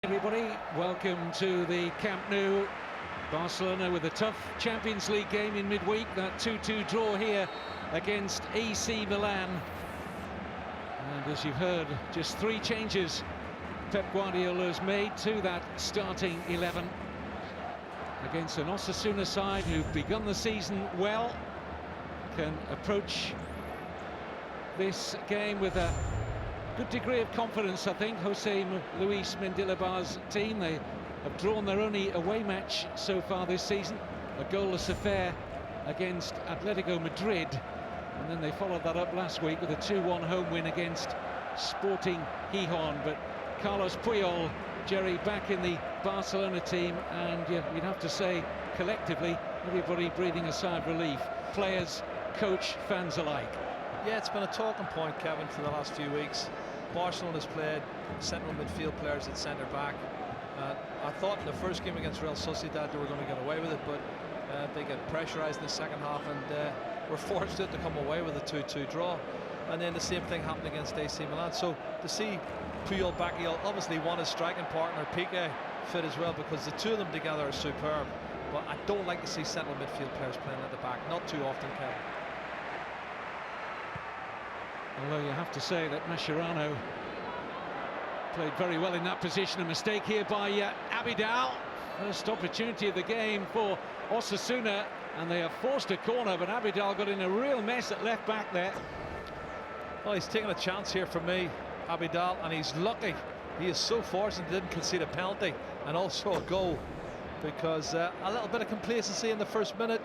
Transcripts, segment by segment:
Everybody, welcome to the Camp Nou. Barcelona with a tough Champions League game in midweek. That 2-2 draw here against AC Milan. And as you've heard, just 3 changes Pep Guardiola has made to that starting 11 against an Osasuna side who've begun the season well, can approach this game with a good degree of confidence. I think Jose Luis Mendilibar's team, they have drawn their only away match so far this season, a goalless affair against Atletico Madrid, and then they followed that up last week with a 2-1 home win against Sporting Gijón. But Carlos Puyol, Jerry, back in the Barcelona team, and you'd have to say collectively everybody breathing a sigh of relief, players, coach, fans alike. Yeah, it's been a talking point, Kevin, for the last few weeks. Barcelona's played central midfield players at centre-back. I thought in the first game against Real Sociedad they were going to get away with it, but they get pressurised in the second half and were forced to come away with a 2-2 draw. And then the same thing happened against AC Milan. So to see Puyol back, he'll obviously want his striking partner Piqué fit as well, because the two of them together are superb. But I don't like to see central midfield players playing at the back, not too often, Kevin. Although you have to say that Mascherano played very well in that position. A mistake here by Abidal. First opportunity of the game for Osasuna, and they have forced a corner, but Abidal got in a real mess at left back there. Well, he's taking a chance here for me, Abidal, and he's lucky. He is so fortunate he didn't concede a penalty and also a goal, because a little bit of complacency in the first minute.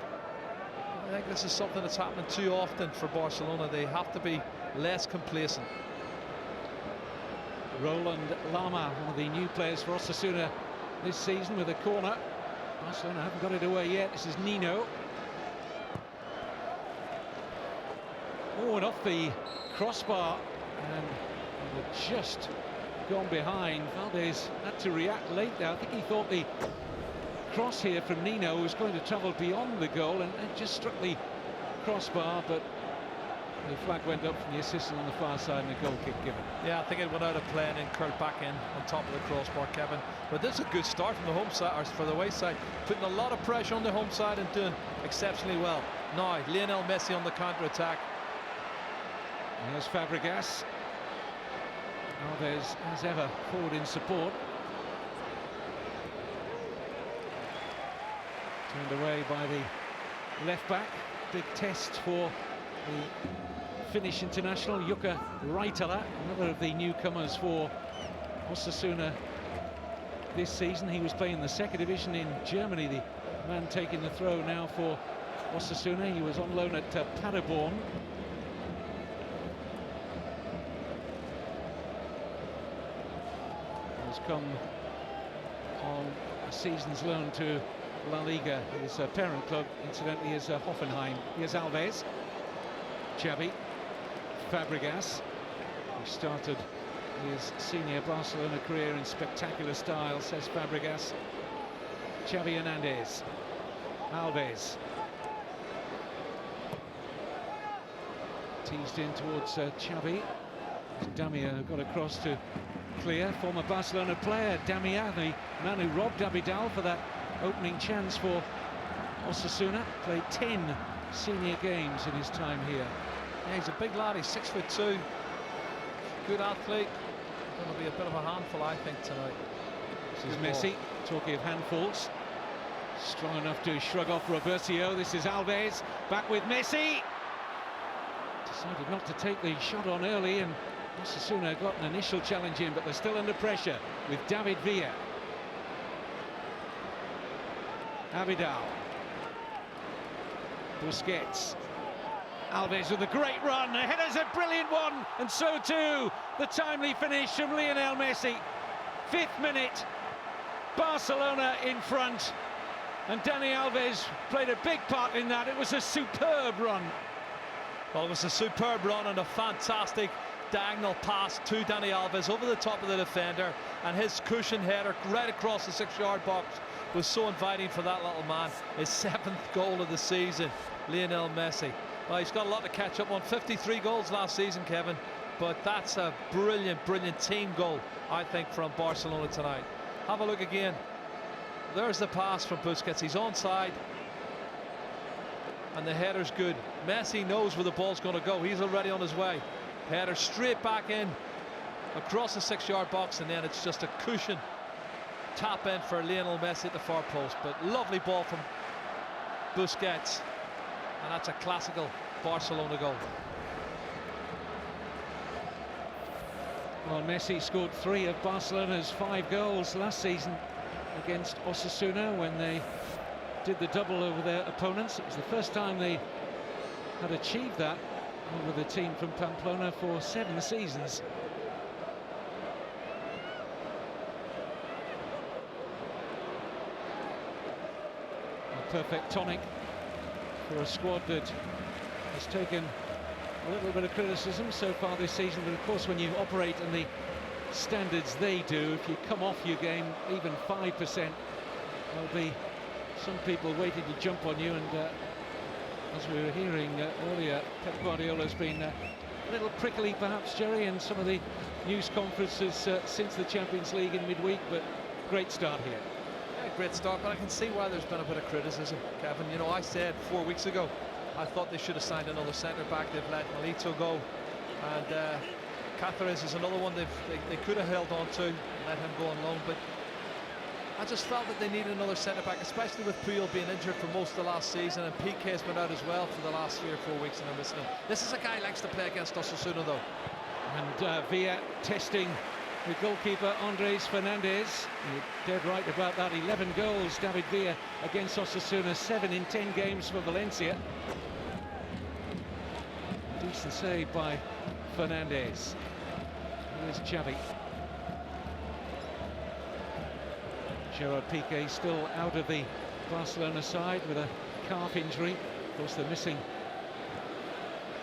I think this is something that's happening too often for Barcelona. They have to be less complacent. Roland Lama, one of the new players for Osasuna this season, with a corner. Barcelona haven't got it away yet. This is Nino. Oh, and off the crossbar, and they've just gone behind. Valdez had to react late there. I think he thought the cross here from Nino was going to travel beyond the goal, and it just struck the crossbar, but the flag went up from the assistant on the far side and a goal kick given. Yeah, I think it went out of play and then curled back in on top of the crossbar, Kevin. But this is a good start from the home side, or for the away side, putting a lot of pressure on the home side and doing exceptionally well. Now, Lionel Messi on the counter-attack. There's Fabregas. Alves, as ever, forward in support. Turned away by the left back. Big test for the Finnish international, Jukka Raitala, another of the newcomers for Osasuna this season. He was playing the second division in Germany, the man taking the throw now for Osasuna. He was on loan at Paderborn. He's come on a season's loan to La Liga. His parent club, incidentally, is Hoffenheim. Here's Alves. Xavi. Fabregas, who started his senior Barcelona career in spectacular style, says Fabregas. Xavi Hernandez. Alves. Teased in towards Xavi. Damia got across to clear. Former Barcelona player Damia, the man who robbed Abidal for that opening chance for Osasuna. Played 10 senior games in his time here. Yeah, he's a big lad. He's 6'2", good athlete. Going to be a bit of a handful, I think, tonight. This is Messi. Talking of handfuls, strong enough to shrug off Roberto. This is Alves, back with Messi. Decided not to take the shot on early, and Osasuna got an initial challenge in, but they're still under pressure with David Villa. Abidal. Busquets. Alves with a great run. The header's a brilliant one, and so too the timely finish from Lionel Messi. 5th minute, Barcelona in front, and Dani Alves played a big part in that. It was a superb run. Well, it was a superb run and a fantastic diagonal pass to Dani Alves over the top of the defender, and his cushion header right across the 6-yard box was so inviting for that little man. His 7th goal of the season, Lionel Messi. Well, he's got a lot to catch up on. 53 goals last season, Kevin, but that's a brilliant team goal, I think, from Barcelona tonight. Have a look again. There's the pass from Busquets. He's onside. And the header's good. Messi knows where the ball's going to go. He's already on his way. Header straight back in, across the 6-yard box, and then it's just a cushion tap in for Lionel Messi at the far post. But lovely ball from Busquets, and that's a classical Barcelona goal. Well, Messi scored 3 of Barcelona's 5 goals last season against Osasuna when they did the double over their opponents. It was the first time they had achieved that over the team from Pamplona for 7 seasons. A perfect tonic for a squad that has taken a little bit of criticism so far this season, but of course when you operate in the standards they do, if you come off your game even 5%, there'll be some people waiting to jump on you. And as we were hearing earlier, Pep Guardiola's been a little prickly perhaps, Jerry, in some of the news conferences since the Champions League in midweek, but great start here. Yeah, great start, but I can see why there's been a bit of criticism, Kevin. You know, I said 4 weeks ago I thought they should have signed another centre-back. They've let Milito go, and Cáceres is another one they could have held on to and let him go on loan, but I just felt that they needed another centre-back, especially with Puyol being injured for most of the last season, and Piqué's been out as well for the last 3 or 4 weeks, and they're missing him. This is a guy who likes to play against Osasuna, though. And Villa testing the goalkeeper, Andrés Fernandez. You're dead right about that. 11 goals, David Villa, against Osasuna, 7 in 10 games for Valencia. Decent save by Fernandez. Here's Xavi. Gerard Piqué still out of the Barcelona side with a calf injury. Of course, they're missing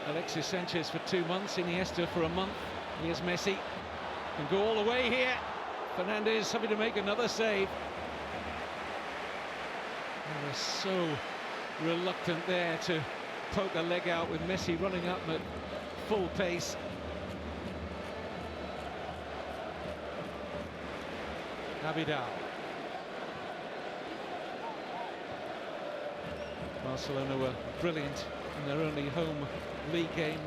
Alexis Sanchez for 2 months, Iniesta for a month. Here's Messi. Can go all the way here. Fernandez having to make another save. And they're so reluctant there to poke a leg out with Messi running up at full pace. Abidal. Barcelona were brilliant in their only home league game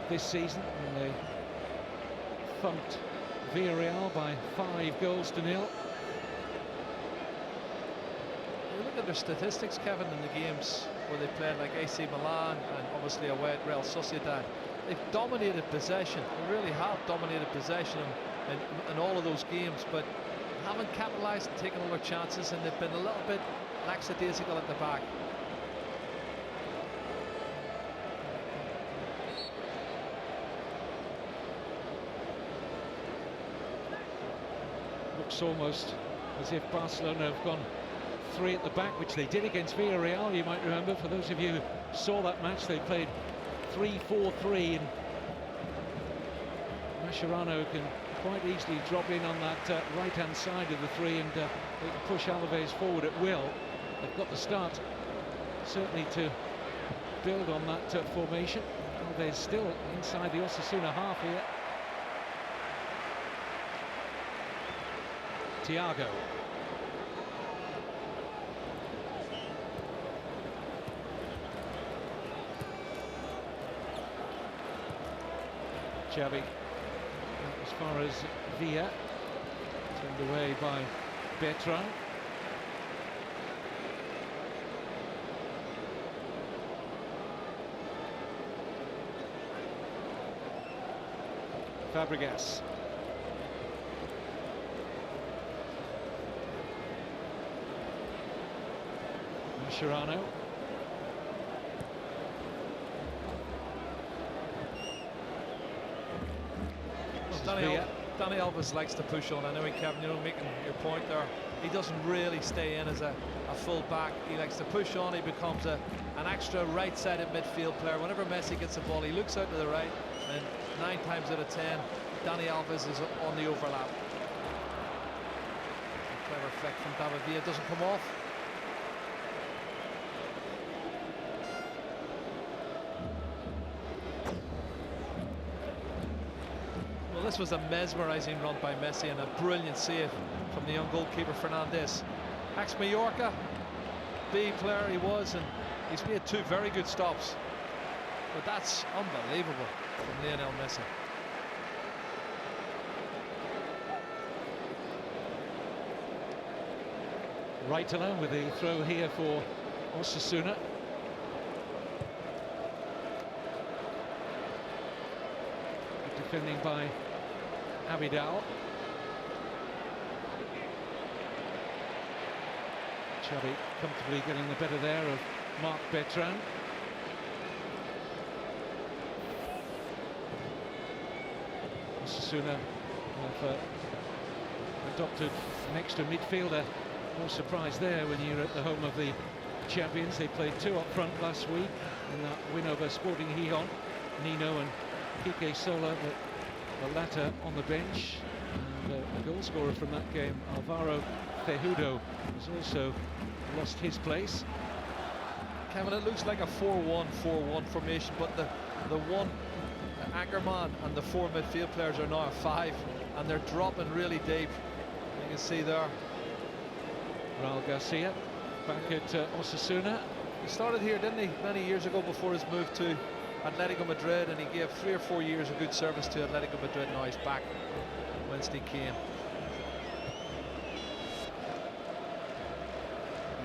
this season, and they thumped Villarreal by 5 goals to 0. You look at their statistics, Kevin, in the games where they played, like AC Milan and obviously away at Real Sociedad. They've dominated possession. They really have dominated possession in all of those games, but haven't capitalised and taken all their chances, and they've been a little bit lackadaisical at the back. Looks almost as if Barcelona have gone 3 at the back, which they did against Villarreal, you might remember. For those of you who saw that match, they played 3-4-3, and Mascherano can quite easily drop in on that right-hand side of the 3, and they can push Alaves forward at will. They've got the start, certainly, to build on that formation. Alaves still inside the Osasuna half here. Thiago. Xavi as far as Villa, turned away by Bertrand. Fabregas. Mascherano. Dani Alves likes to push on. I know, Kevin, you know, making your point there. He doesn't really stay in as a full back. He likes to push on. He becomes an extra right-sided midfield player. Whenever Messi gets the ball, he looks out to the right, and 9 times out of 10, Dani Alves is on the overlap. A clever flick from David Villa, doesn't come off. This was a mesmerising run by Messi and a brilliant save from the young goalkeeper Fernandez. Ex-Mallorca B player he was, and he's made 2 very good stops. But that's unbelievable from Lionel Messi. Reitala with the throw here for Osasuna. Defending by Abidal. Xavi comfortably getting the better there of Marc Bertrand. Osasuna have adopted an extra midfielder. No surprise there when you're at the home of the champions. They played 2 up front last week in that win over Sporting Gijon. Nino and Quique Sola, but the latter on the bench. And the goal scorer from that game, Alvaro Cejudo, has also lost his place. Kevin, it looks like a 4-1-4-1 formation, but the one anchor man and the 4 midfield players are now a 5, and they're dropping really deep. You can see there. Raul Garcia back at Osasuna. He started here, didn't he, many years ago before his move to Atletico Madrid, and he gave 3 or 4 years of good service to Atletico Madrid. Now he's back. Wednesday came.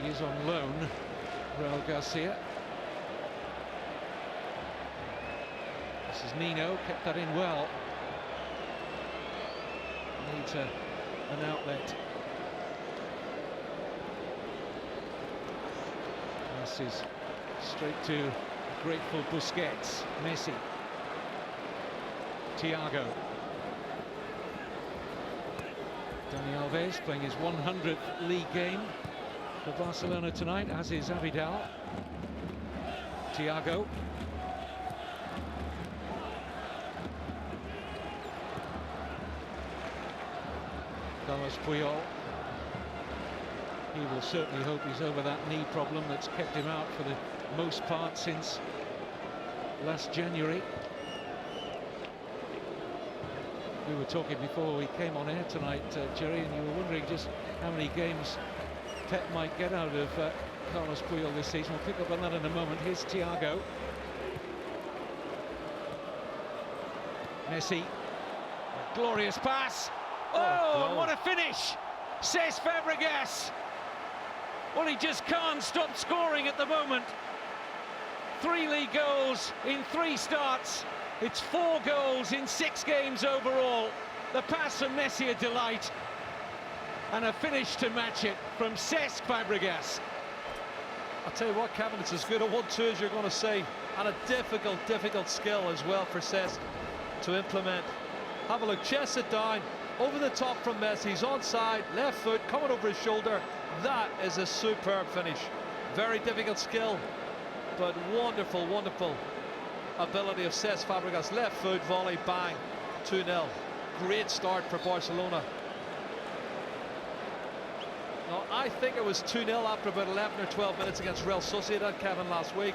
He is on loan, Raul Garcia. This is Nino, kept that in well. Needs an outlet. Passes straight to grateful Busquets. Messi. Thiago. Dani Alves playing his 100th league game for Barcelona tonight, as is Abidal. Thiago. Carlos Puyol. He will certainly hope he's over that knee problem that's kept him out for the most part since last January. We were talking before we came on air tonight, Jerry, and you were wondering just how many games Pep might get out of Carlos Puyol this season. We'll pick up on that in a moment. Here's Thiago. Messi. Glorious pass. Oh, what a finish! Cesc Fabregas. Well, he just can't stop scoring at the moment. 3 league goals in 3 starts. It's 4 goals in 6 games overall. The pass from Messi, a delight. And a finish to match it from Cesc Fabregas. I'll tell you what, Kevin, it's as good a 1-2 as you're going to see. And a difficult skill as well for Cesc to implement. Have a look, chest it down, over the top from Messi. He's onside, left foot, coming over his shoulder. That is a superb finish. Very difficult skill, but wonderful ability of Cesc Fabregas. Left foot, volley, bang, 2-0. Great start for Barcelona. Now, I think it was 2-0 after about 11 or 12 minutes against Real Sociedad, Kevin, last week.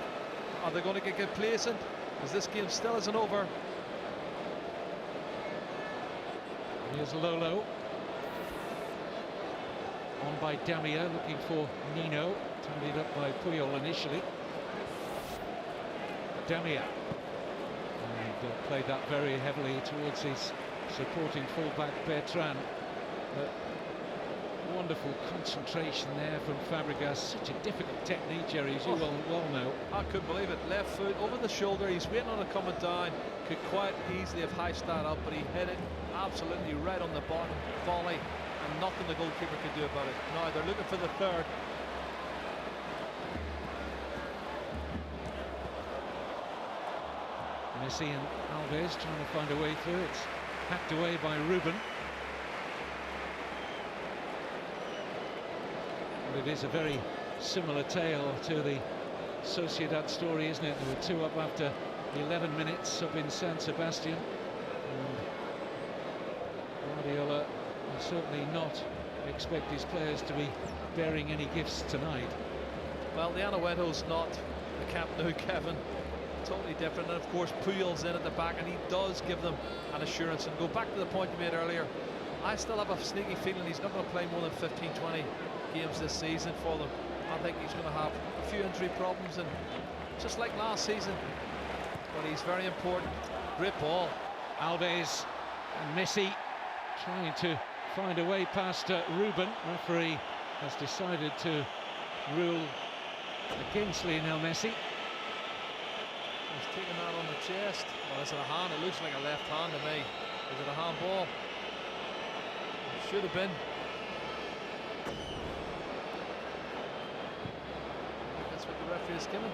Are they going to get complacent? Because this game still isn't over. Here's Lolo. On by Damia, looking for Nino. Tidied up by Puyol initially. Damia. And played that very heavily towards his supporting fullback Bertrand. But wonderful concentration there from Fabregas. Such a difficult technique, Jerry, as you well know. I couldn't believe it. Left foot over the shoulder. He's waiting on it coming down. Could quite easily have hiked that up, but he hit it absolutely right on the bottom. Volley, and nothing the goalkeeper could do about it. Now they're looking for the third. Messi and Alves trying to find a way through. It's hacked away by Ruben. But it is a very similar tale to the Sociedad story, isn't it? There were 2 up after 11 minutes up in San Sebastian. And Guardiola will certainly not expect his players to be bearing any gifts tonight. Well, the Anueto's not the Camp Nou, Kevin. Totally different, and of course Puyol's in at the back, and he does give them an assurance. And go back to the point you made earlier, I still have a sneaky feeling he's not going to play more than 15-20 games this season for them. I think he's going to have a few injury problems, and just like last season, but he's very important. Great ball. Alves and Messi trying to find a way past Ruben. Referee has decided to rule against Lionel Messi. He's taking that on the chest. Well, is it a hand? It looks like a left hand to me. Is it a handball? It should have been. That's what the referee is given.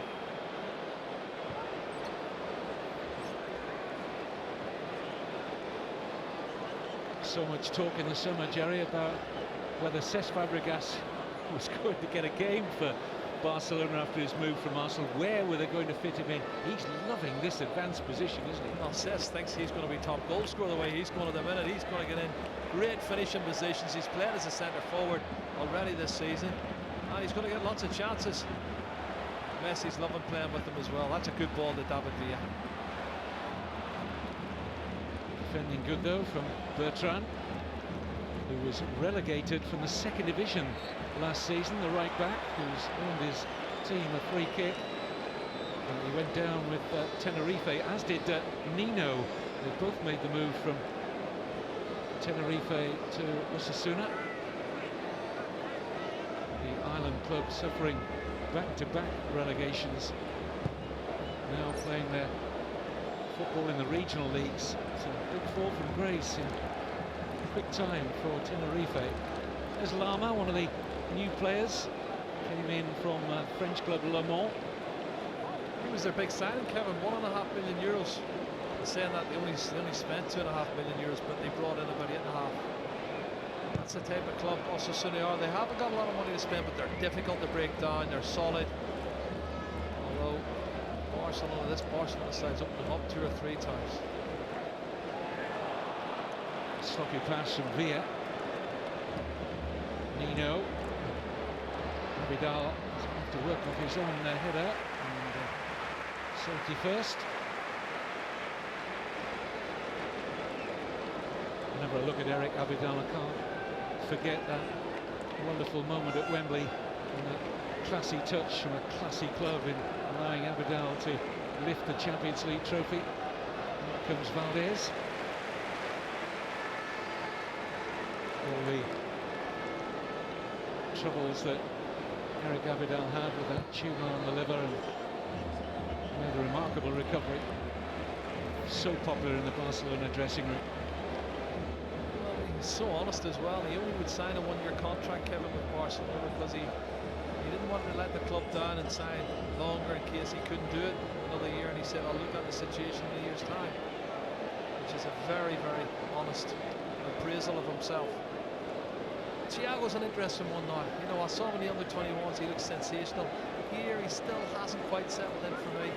So much talk in the summer, Jerry, about whether Cesc Fabregas was going to get a game for Barcelona after his move from Arsenal. Where were they going to fit him in? He's loving this advanced position, isn't he? Well, Cesc thinks he's going to be top goal scorer the way he's going at the minute. He's going to get in great finishing positions. He's played as a centre forward already this season, and he's going to get lots of chances. Messi's loving playing with him as well. That's a good ball to David Villa. Defending good though from Bertrand, who was relegated from the second division last season, the right back, who's earned his team a free kick. And he went down with Tenerife, as did Nino. They both made the move from Tenerife to Osasuna. The island club suffering back-to-back relegations, now playing their football in the regional leagues. It's a big fall from grace in quick time for Tenerife. There's Lama, one of the new players, came in from French club Le Mans. He was their big signing, Kevin. €1.5 million. They're saying that they only spent €2.5 million, but they brought in about 8.5. That's the type of club Osasuna are. They haven't got a lot of money to spend, but they're difficult to break down. They're solid. Although this Barcelona side's opened them up 2 or 3 times. Sloppy pass from Villa. Nino. Vidal has got to work off his own header. And safety first. Whenever I look at Eric Abidal, I can't forget that wonderful moment at Wembley, and a classy touch from a classy club in allowing Abidal to lift the Champions League trophy. Here comes Valdez. All the troubles that Eric Abidal had with that tumour on the liver, and made a remarkable recovery. So popular in the Barcelona dressing room. He's so honest as well. He only would sign a 1-year contract, Kevin, with Barcelona, because he didn't want to let the club down and sign longer in case he couldn't do it another year. And he said, I'll look at the situation in a year's time, which is a very, very honest appraisal of himself. Thiago's an interesting one now. You know, I saw him in the under-21s. He looks sensational. Here, he still hasn't quite settled in for me.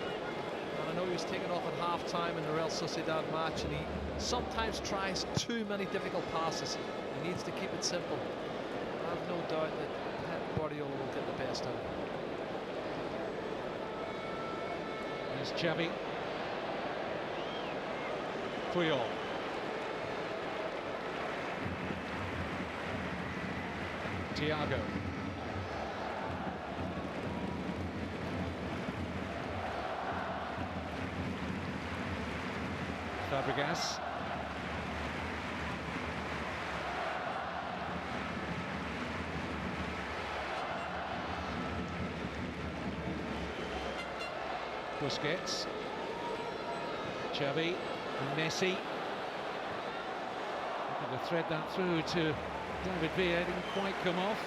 And I know he was taken off at half-time in the Real Sociedad match, and he sometimes tries too many difficult passes. He needs to keep it simple. I have no doubt that Pep Guardiola will get the best out of him. There's Xavi. Puyol. Thiago. Fabregas. Busquets. Xavi. Messi. Looking to thread that through to David Villa. Didn't quite come off.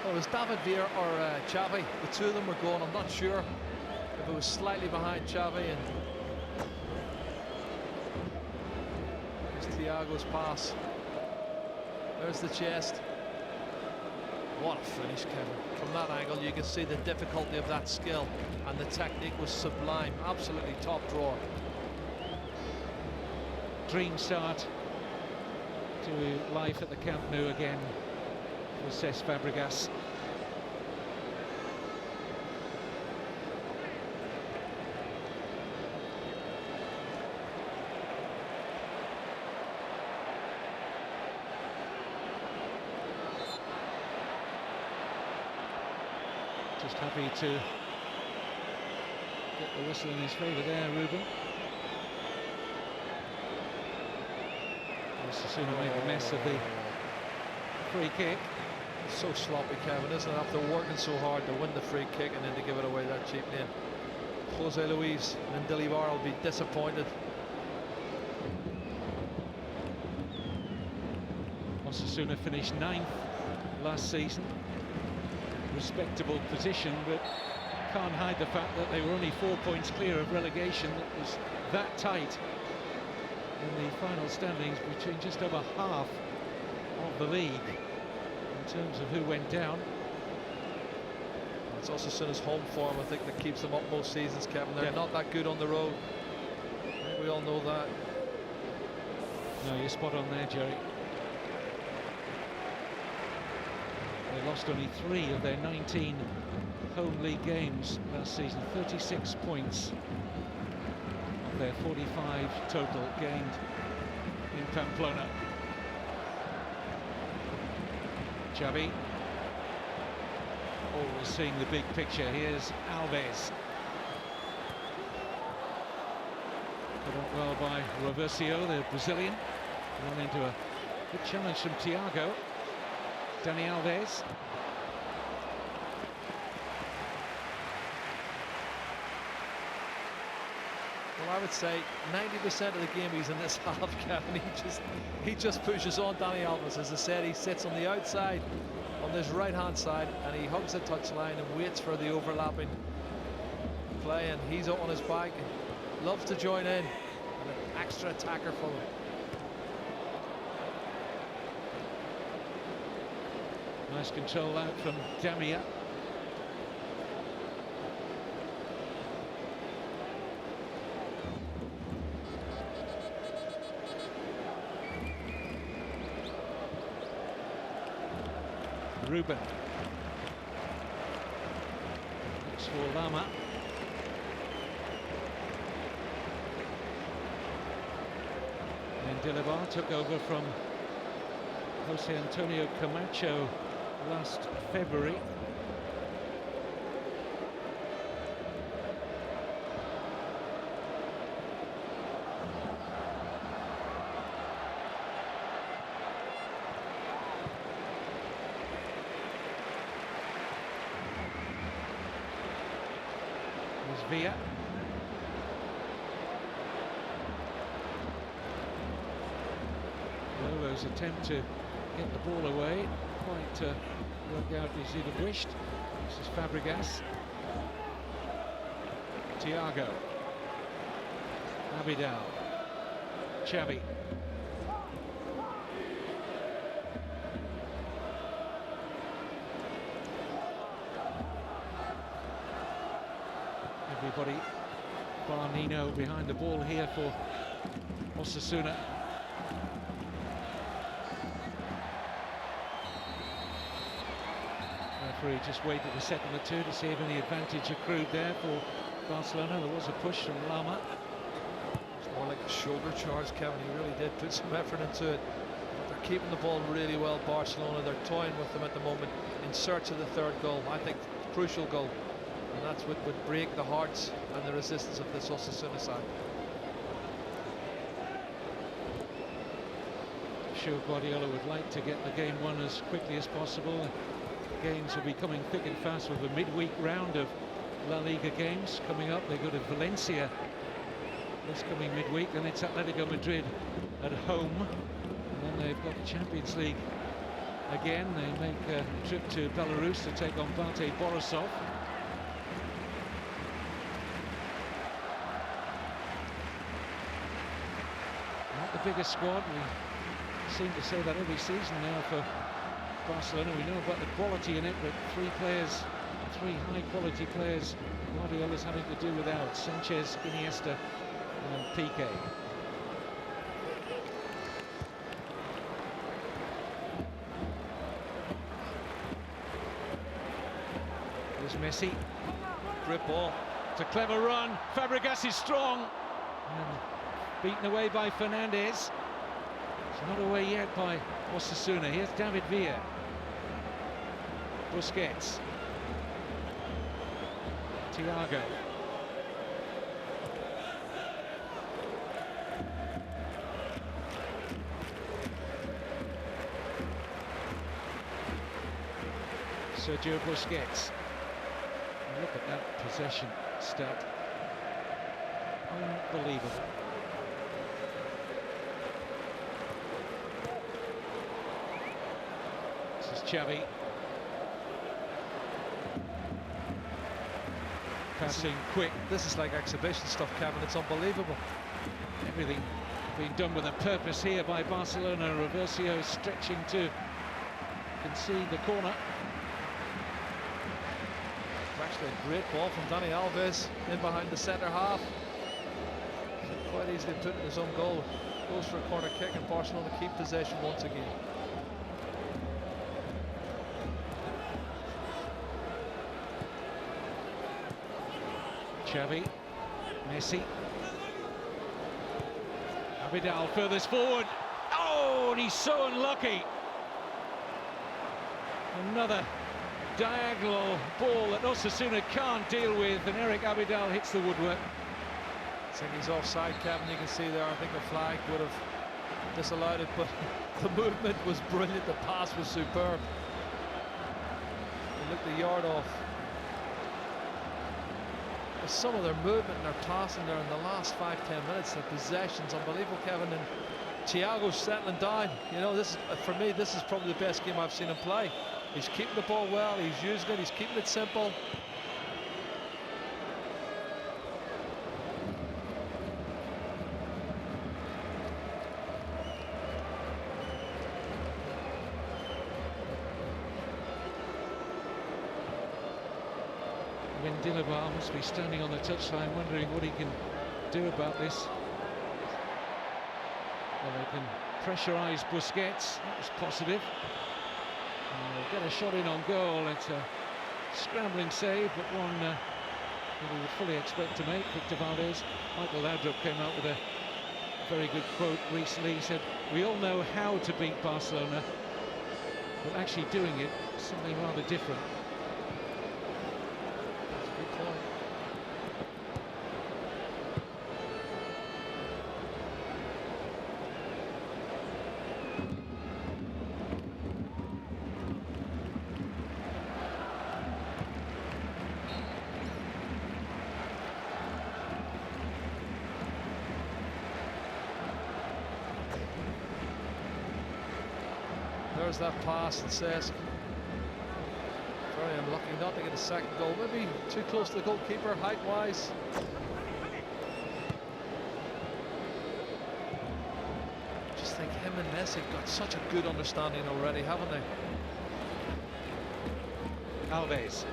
Well, it was David Villa or Xavi. The two of them were going. I'm not sure if it was slightly behind Xavi, and there's Thiago's pass. There's the chest. What a finish, Kevin. From that angle, you can see the difficulty of that skill, and the technique was sublime. Absolutely top drawer. Dream start to life at the Camp Nou again for Cesc Fabregas. Just happy to get the whistle in his favour there, Ruben. Osasuna made a mess of the free kick. It's so sloppy, Kevin, isn't it? After working so hard to win the free kick and then to give it away that cheaply. And Jose Luis Mendilibar will be disappointed. Osasuna finished 9th last season. Respectable position, but can't hide the fact that they were only 4 points clear of relegation. That was that tight in the final standings, between just over half of the league in terms of who went down. It's Osasuna's home form, I think, that keeps them up most seasons, Kevin. They're not that good on the road. I think we all know that. No, you're spot on there, Jerry. They lost only 3 of their 19 home league games last season. 36 points of their 45 total gained in Pamplona. Xavi, always seeing the big picture. Here's Alves. Put up well by Roversio, the Brazilian. Run into a good challenge from Thiago. Dani Alves. Well, I would say 90% of the game he's in this half, Kevin. He just pushes on Dani Alves. As I said, he sits on the outside on this right-hand side and he hugs the touchline and waits for the overlapping play, and he's up on his back and loves to join in. And an extra attacker for him. Nice control out from Damia. Ruben. Looks for Lama. Mendilibar took over from Jose Antonio Camacho last February. There's Villa. Lolo's attempt to get the ball away, quite work out as he'd have wished. This is Fabregas. Thiago. Abidal. Xavi. Everybody bar Nino behind the ball here for Osasuna. Referee just waited a second or two to see if any advantage accrued there for Barcelona. There was a push from Lama. It's more like a shoulder charge, Kevin. He really did put some effort into it. But they're keeping the ball really well, Barcelona. They're toying with them at the moment in search of the third goal. I think crucial goal. And that's what would break the hearts and the resistance of this Osasuna side. I'm sure Guardiola would like to get the game won as quickly as possible. Games will be coming thick and fast with a midweek round of La Liga games coming up. They go to Valencia this coming midweek, then it's Atletico Madrid at home, and then they've got the Champions League again. They make a trip to Belarus to take on Bate Borisov. Not the biggest squad. We seem to say that every season now for Barcelona. We know about the quality in it, but 3 high-quality players Guardiola's having to do without: Sanchez, Iniesta and Piqué. There's Messi. Grip ball. It's a clever run. Fabregas is strong. And beaten away by Fernandez. It's not away yet by Osasuna. Here's David Villa. Busquets. Thiago. Sergio Busquets. Look at that possession stat. Unbelievable. This is Xavi. Passing quick. This is like exhibition stuff, Kevin. It's unbelievable. Everything being done with a purpose here by Barcelona. Reversio stretching to concede the corner. Actually a great ball from Dani Alves in behind the centre half. Quite easily put in his own goal. Goes for a corner kick and Barcelona keep possession once again. Xavi, Messi, Abidal furthest forward. Oh, and he's so unlucky. Another diagonal ball that Osasuna can't deal with, and Eric Abidal hits the woodwork. I think he's offside, Kevin. You can see there, I think the flag would have disallowed it, but the movement was brilliant. The pass was superb. They looked a yard off. But some of their movement and their passing there in the last 5-10 minutes, the possession's unbelievable, Kevin. And Thiago's settling down. You know, this is, for me, this is probably the best game I've seen him play. He's keeping the ball well, he's using it, he's keeping it simple. Mendilibar must be standing on the touchline wondering what he can do about this. Well, they can pressurise Busquets. That was positive. Get a shot in on goal. It's a scrambling save, but one that we would fully expect to make. Victor Valdez. Michael Laudrup came out with a very good quote recently. He said, "We all know how to beat Barcelona, but actually doing it is something rather different." That's a good point. There's that pass that says very unlucky not to get a second goal. Maybe too close to the goalkeeper height-wise. Just think him and Messi have got such a good understanding already, haven't they? Alves.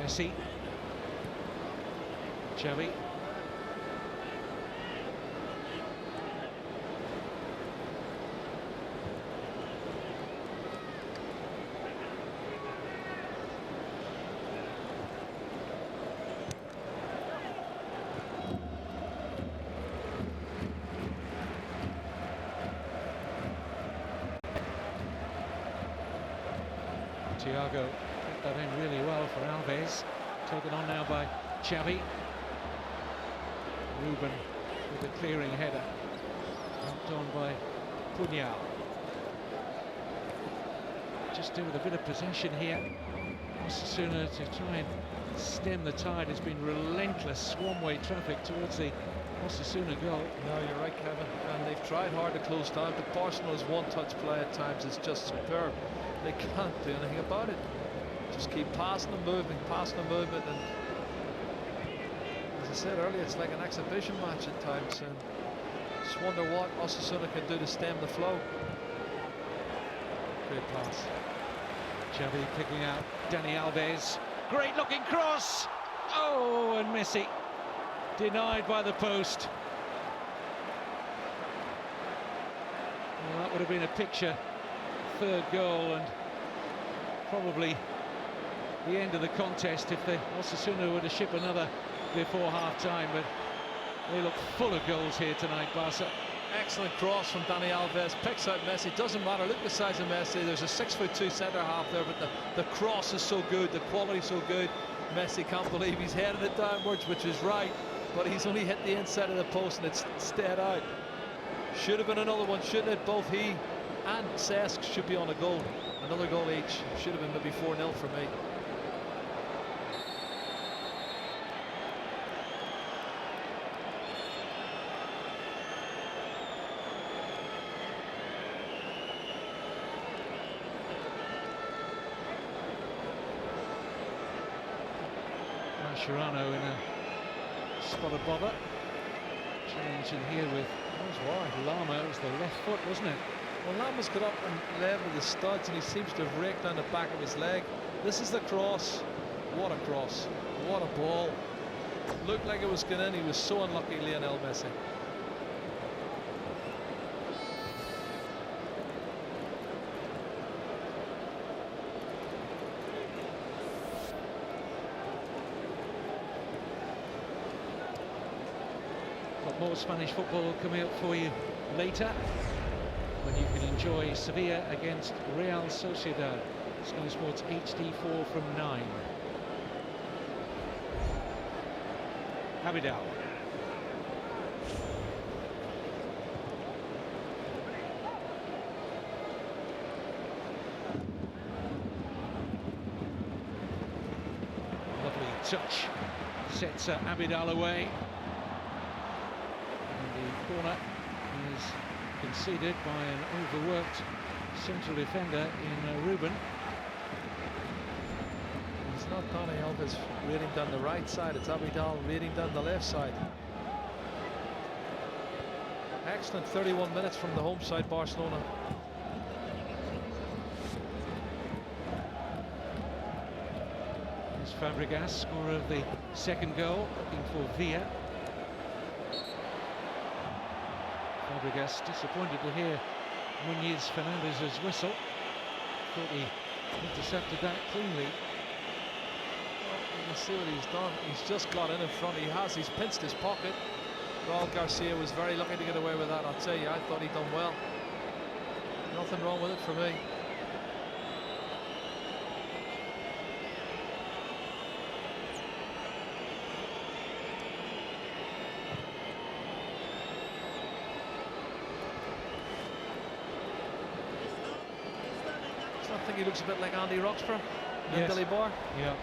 Messi. Xavi. Thiago put that in really well for Alves. Taken on now by Xavi. Ruben with a clearing header. Dumped on by Punyal. Just do with a bit of possession here. Osasuna to try and stem the tide has been relentless swan-way traffic towards the Osasuna goal. No, you're right, Kevin. And they've tried hard to close down, but Barcelona's one-touch play at times is just superb. They can't do anything about it. Just keep passing and moving, and as I said earlier, it's like an exhibition match at times, and just wonder what Osasuna can do to stem the flow. Great pass. Xavi picking out Dani Alves. Great looking cross. Oh, and Messi denied by the post. Well, that would have been a picture. Third goal, and probably the end of the contest if the Osasuna were to ship another before half-time, but they look full of goals here tonight, Barca. Excellent cross from Dani Alves, picks out Messi. Doesn't matter, look at the size of Messi. There's a 6'2" centre half there, but the cross is so good, the quality so good. Messi can't believe he's headed it downwards, which is right, but he's only hit the inside of the post and it's stayed out. Should have been another one, shouldn't it? Both he and Cesc should be on a goal. Another goal each. Should have been maybe 4-0 for me. Mascherano in a spot of bother. Challenge in here with Lama. It was the left foot, wasn't it? Well, Lama's got up and led with the studs, and he seems to have raked down the back of his leg. This is the cross. What a cross. What a ball. Looked like it was going in. He was so unlucky, Lionel Messi. Got more Spanish football coming up for you later, when you can enjoy Sevilla against Real Sociedad. Sky Sports HD4 from 9. Abidal. Lovely touch. Sets Abidal away. The corner is conceded by an overworked central defender in Ruben. It's not Dani Alves reading down the right side, it's Abidal reading down the left side. Excellent 31 minutes from the home side, Barcelona. Here's Fabregas, scorer of the second goal, looking for Villa. Fabregas disappointed to hear Muñiz Fernandez's whistle. Thought he intercepted that cleanly. Well, you can see what he's done. He's just got in front. He's pinched his pocket. Raul Garcia was very lucky to get away with that. I'll tell you, I thought he'd done well. Nothing wrong with it for me. I think he looks a bit like Andy Roxburgh and Yes. Billy Barr. Yeah.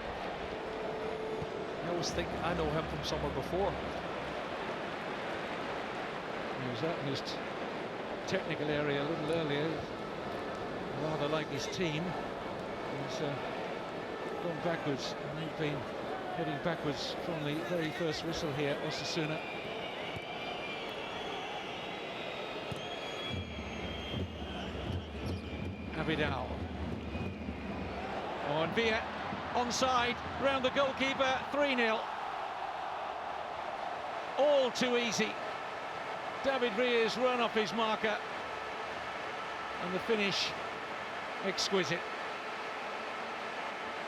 I always think I know him from somewhere before. He was out in his technical area a little earlier. Rather like his team. He's gone backwards, and they've been heading backwards from the very first whistle here, Osasuna. Abidal. Oh, and Villa onside, round the goalkeeper, 3-0. All too easy. David Villa's run off his marker, and the finish exquisite.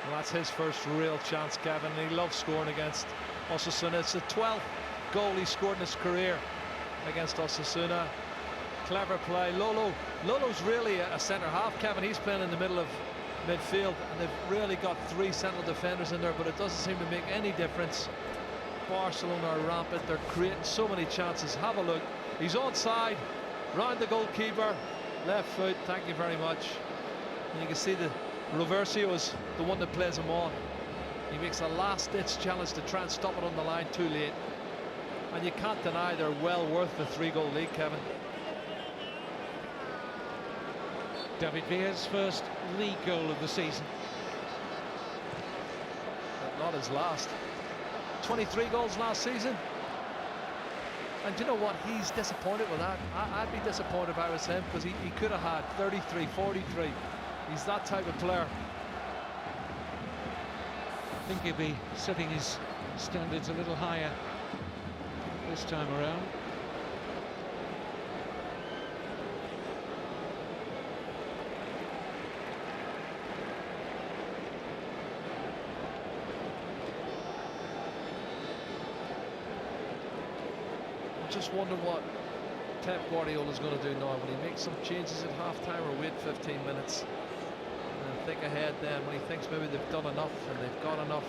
Well, that's his first real chance, Kevin. He loves scoring against Osasuna. It's the 12th goal he scored in his career against Osasuna. Clever play. Lolo's really a centre half, Kevin. He's playing in the middle of midfield, and they've really got 3 central defenders in there, but it doesn't seem to make any difference. Barcelona are rampant. They're creating so many chances. Have a look. He's onside, round the goalkeeper, left foot. Thank you very much. And you can see the Roversio is the one that plays him on. He makes a last-ditch challenge to try and stop it on the line, too late. And you can't deny they're well worth the 3-goal lead, Kevin. David Villa's first league goal of the season. But not his last. 23 goals last season. And you know what? He's disappointed with that. I'd be disappointed if I was him, because he could have had 33, 43. He's that type of player. I think he'll be setting his standards a little higher this time around. Just wonder what Pep Guardiola's going to do now? Will he make some changes at half-time or wait 15 minutes and think ahead then when he thinks maybe they've done enough and they've got enough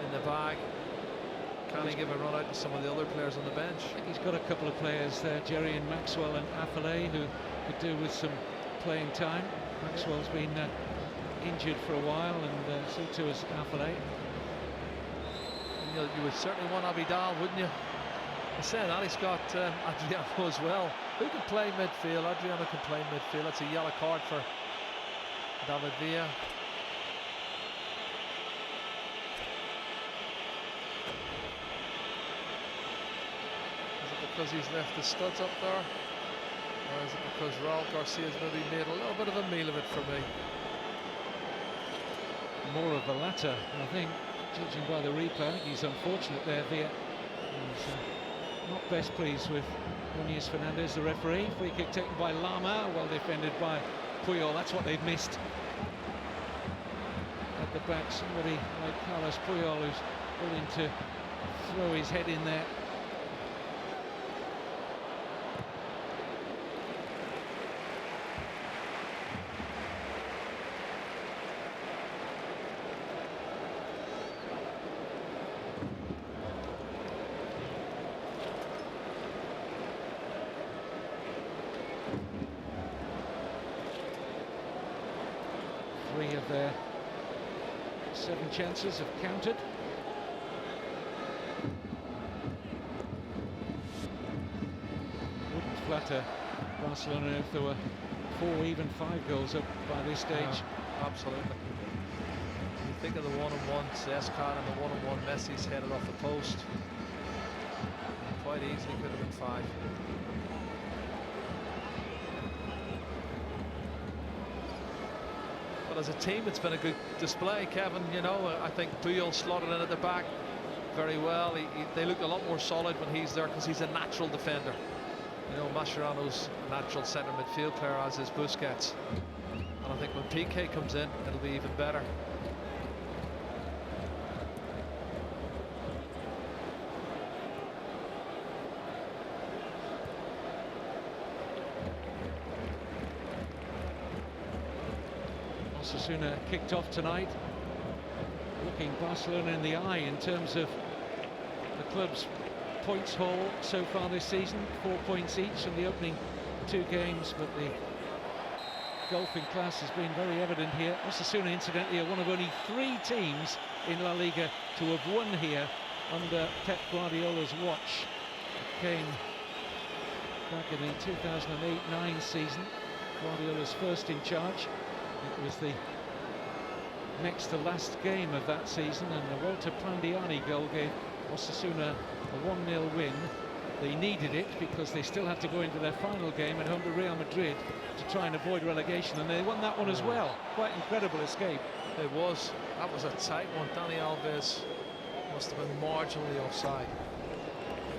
in the bag? Can he give a run out to some of the other players on the bench? I think he's got a couple of players there, Jerry, and Maxwell and Affalay, who could do with some playing time. Maxwell's been injured for a while, and so too is Affalay. You would certainly want Abidal, wouldn't you? I said that he's got Adriano as well. Who can play midfield? Adriano can play midfield. That's a yellow card for David Villa. Is it because he's left the studs up there? Or is it because Raul Garcia's maybe made a little bit of a meal of it for me? More of the latter, I think, judging by the replay. I think he's unfortunate there, Villa. He's not best pleased with Nunez Fernandez, the referee. Free kick taken by Lama, well defended by Puyol. That's what they've missed at the back. Somebody like Carlos Puyol who's willing to throw his head in there. Three of their 7 chances have counted. Wouldn't flatter Barcelona if there were 4, even 5 goals up by this stage. Absolutely. You think of the one-on-one Cescar and the one-on-one Messi's headed off the post. Quite easily could have been 5. As a team, it's been a good display, Kevin. You know, I think Puyol slotted in at the back very well. They look a lot more solid when he's there because he's a natural defender. You know, Mascherano's a natural centre midfield player, as is Busquets. And I think when PK comes in, it'll be even better. Osasuna kicked off tonight, looking Barcelona in the eye in terms of the club's points haul so far this season. 4 points each in the opening 2 games, but the golfing class has been very evident here. Osasuna, incidentally, are one of only 3 teams in La Liga to have won here under Pep Guardiola's watch. It came back in the 2008-09 season, Guardiola's first in charge. It was the next to last game of that season, and the Walter Prandiani goal gave Osasuna a 1-0 win. They needed it because they still had to go into their final game at home to Real Madrid to try and avoid relegation, and they won that one as well. Quite incredible escape. It was. That was a tight one. Dani Alves must have been marginally offside.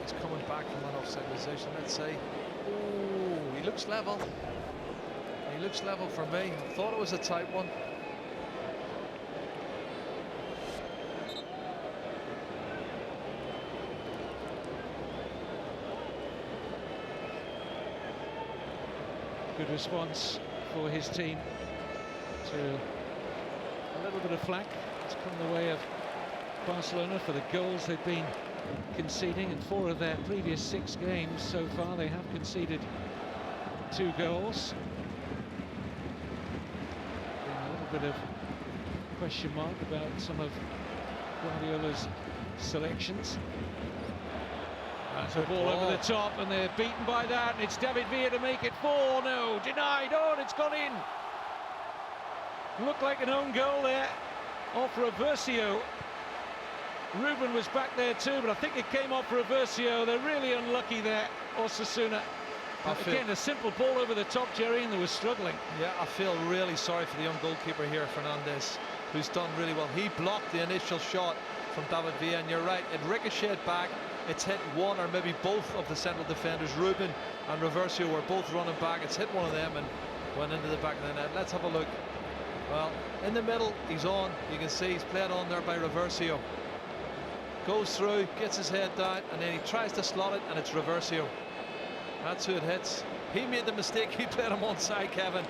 He's coming back from that offside position, let's say. Oh, he looks level. He looks level for me. I thought it was a tight one. Good response for his team to a little bit of flack. It's come the way of Barcelona for the goals they've been conceding. In 4 of their previous 6 games so far, they have conceded 2 goals. A little bit of question mark about some of Guardiola's selections. That's a ball over the top, and they're beaten by that, and it's David Villa to make it 4. No, denied. Oh, and it's gone in. Looked like an own goal there off Reversio. Ruben was back there too, but I think it came off Reversio. They're really unlucky there, Osasuna. Again, a simple ball over the top, Jerry, and they were struggling. Yeah, I feel really sorry for the young goalkeeper here, Fernandez, who's done really well. He blocked the initial shot from David Villa, and you're right, it ricocheted back. It's hit one or maybe both of the central defenders. Ruben and Reversio were both running back. It's hit one of them and went into the back of the net. Let's have a look. Well, in the middle, he's on. You can see he's played on there by Reversio. Goes through, gets his head down, and then he tries to slot it, and it's Reversio. That's who it hits. He made the mistake. He played him onside, Kevin,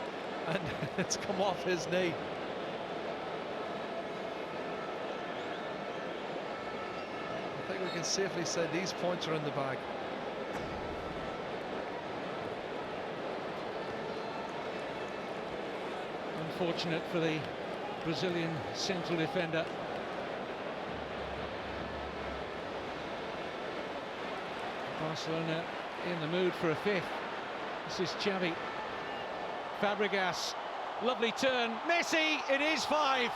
and it's come off his knee. I think we can safely say these points are in the bag. Unfortunate for the Brazilian central defender. Barcelona in the mood for a fifth. This is Xavi. Fabregas, lovely turn. Messi, it is 5.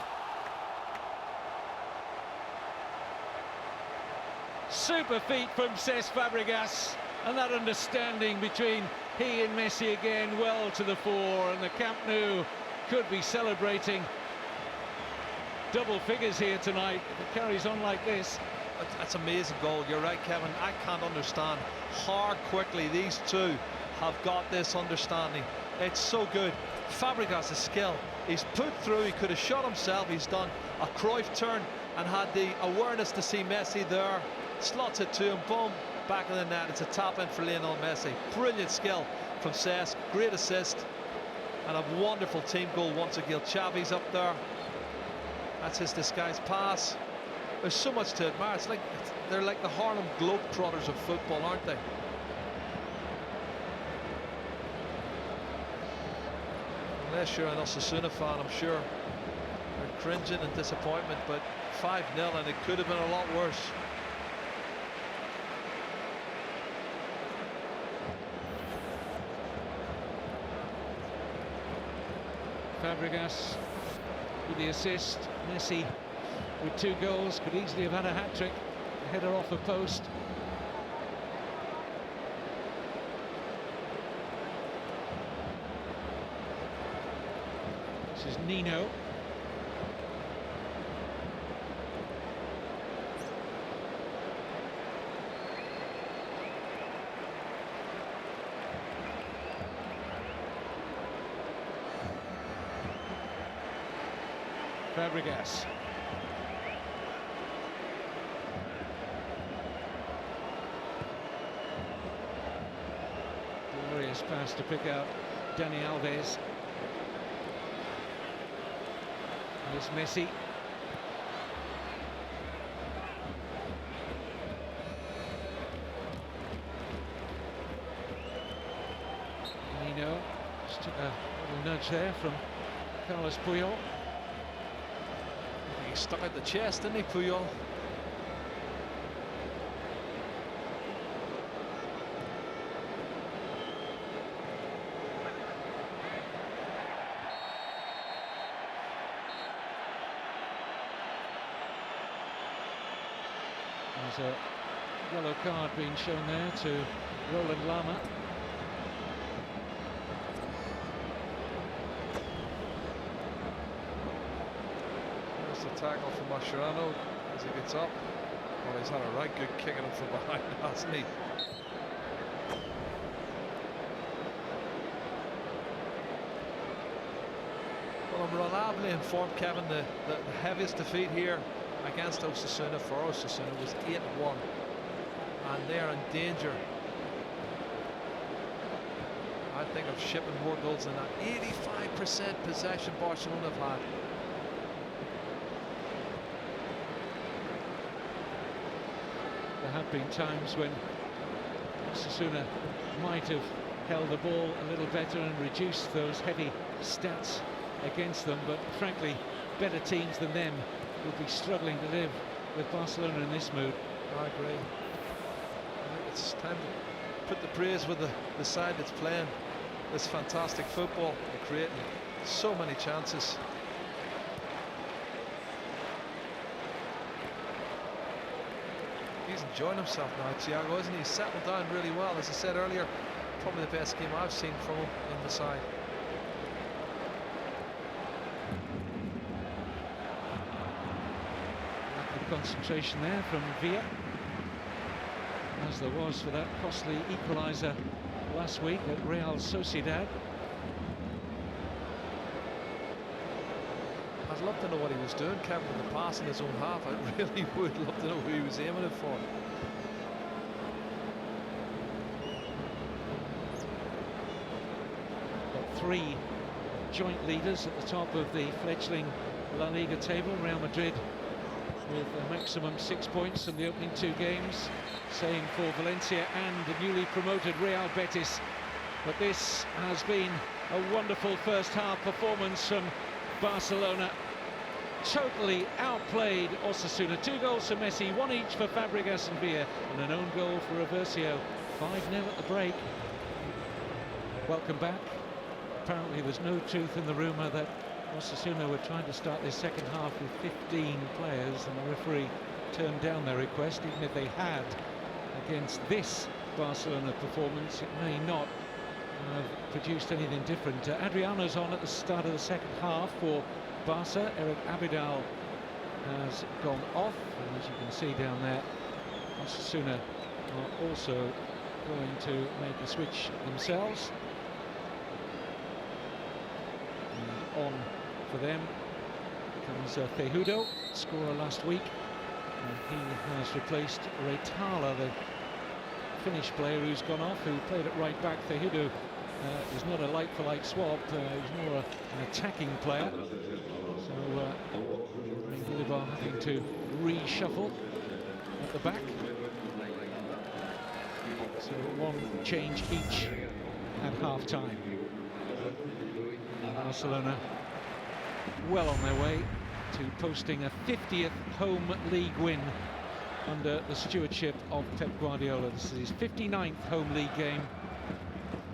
Super feat from Cesc Fabregas, and that understanding between he and Messi again well to the fore, and the Camp Nou could be celebrating double figures here tonight if it carries on like this. That's an amazing goal. You're right, Kevin. I can't understand how quickly these two have got this understanding. It's so good. Fabregas' skill. He's put through. He could have shot himself. He's done a Cruyff turn and had the awareness to see Messi there. Slots it to him. Boom. Back of the net. It's a tap in for Lionel Messi. Brilliant skill from Cesc. Great assist. And a wonderful team goal once again. Xavi's up there. That's his disguised pass. There's so much to admire. It's like they're like the Harlem Globetrotters of football, aren't they? Unless you're an Osasuna fan, I'm sure you're cringing in disappointment, but 5-0 and it could have been a lot worse. Fabregas with the assist. Messi with 2 goals, could easily have had a hat-trick. Header off the post. This is Nino. Fabregas. Glorious pass to pick out Dani Alves. Here's Messi. Nino just took a little nudge there from Carlos Puyol. He stuck out the chest, didn't he, Puyol? There's a yellow card being shown there to Roland Lama. There's the tackle from Mascherano as he gets up. Well, he's had a right good kick at him from behind, hasn't he? Well, I'm reliably informed, Kevin, the heaviest defeat here against Osasuna for Osasuna was 8-1, and they're in danger, I think, of shipping more goals than that. 85% possession Barcelona have had. There have been times when Osasuna might have held the ball a little better and reduced those heavy stats against them, but frankly better teams than them would be struggling to live with Barcelona in this mood. I agree. I think it's time to put the praise with the side that's playing this fantastic football and creating so many chances. He's enjoying himself now, Thiago, isn't he? He's settled down really well. As I said earlier, probably the best game I've seen from him in the side. Concentration there from Villa, as there was for that costly equaliser last week at Real Sociedad. I'd love to know what he was doing, Kevin, with the pass in his own half. I really would love to know who he was aiming it for. three joint leaders at the top of the fledgling La Liga table. Real Madrid with a maximum 6 points in the opening two games. Same for Valencia and the newly promoted Real Betis. But this has been a wonderful first half performance from Barcelona. Totally outplayed Osasuna. 2 goals for Messi, 1 each for Fabregas and Villa, and an own goal for Reversio. 5-0 at the break. Welcome back. Apparently there's no truth in the rumour that Osasuna were trying to start this second half with 15 players, and the referee turned down their request. Even if they had, against this Barcelona performance, it may not have produced anything different. Adriano's on at the start of the second half for Barca. Eric Abidal has gone off, and as you can see down there, Osasuna are also going to make a switch themselves. And on for them comes Cejudo, scorer last week, and he has replaced Reytala, the Finnish player who's gone off, who played at right back. Cejudo is not a like-for-like swap, he's more an attacking player. So Dilibar having to reshuffle at the back. So 1 change each at half-time. Barcelona well on their way to posting a 50th home league win under the stewardship of Pep Guardiola. This is his 59th home league game,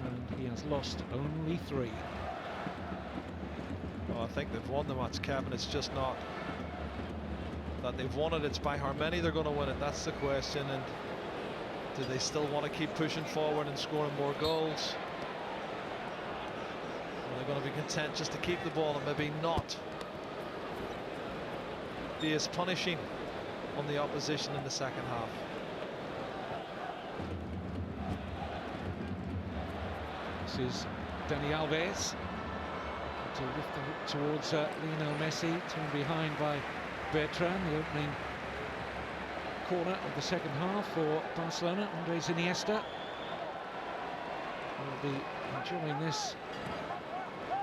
and he has lost only 3. Well, I think they've won the match, Kevin. It's just not that they've won it, it's by how many they're going to win it. That's the question. And do they still want to keep pushing forward and scoring more goals? Or are they going to be content just to keep the ball and maybe not be as punishing on the opposition in the second half? This is Dani Alves to lift the hook towards Lionel Messi, turned behind by Bertrand. The opening corner of the second half for Barcelona. Andres Iniesta will be enjoying this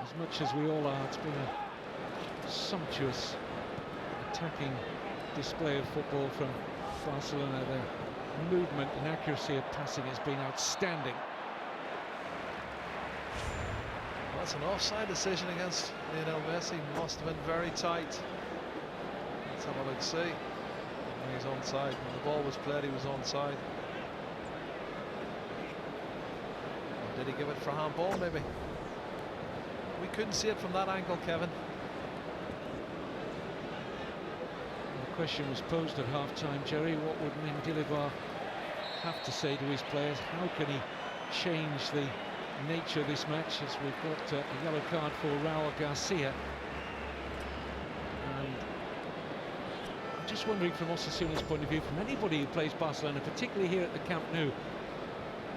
as much as we all are. It's been a sumptuous attacking display of football from Barcelona. Their movement and accuracy of passing has been outstanding. That's an offside decision against Lionel Messi. Must have been very tight. Let's have a look, see. He's onside. When the ball was played, he was onside. Or did he give it for handball, maybe? We couldn't see it from that angle, Kevin. The question was posed at half-time, Jerry. What would Mendilibar have to say to his players? How can he change the nature of this match, as we've got a yellow card for Raul Garcia? And I'm just wondering, from Osasuna's point of view, from anybody who plays Barcelona, particularly here at the Camp Nou,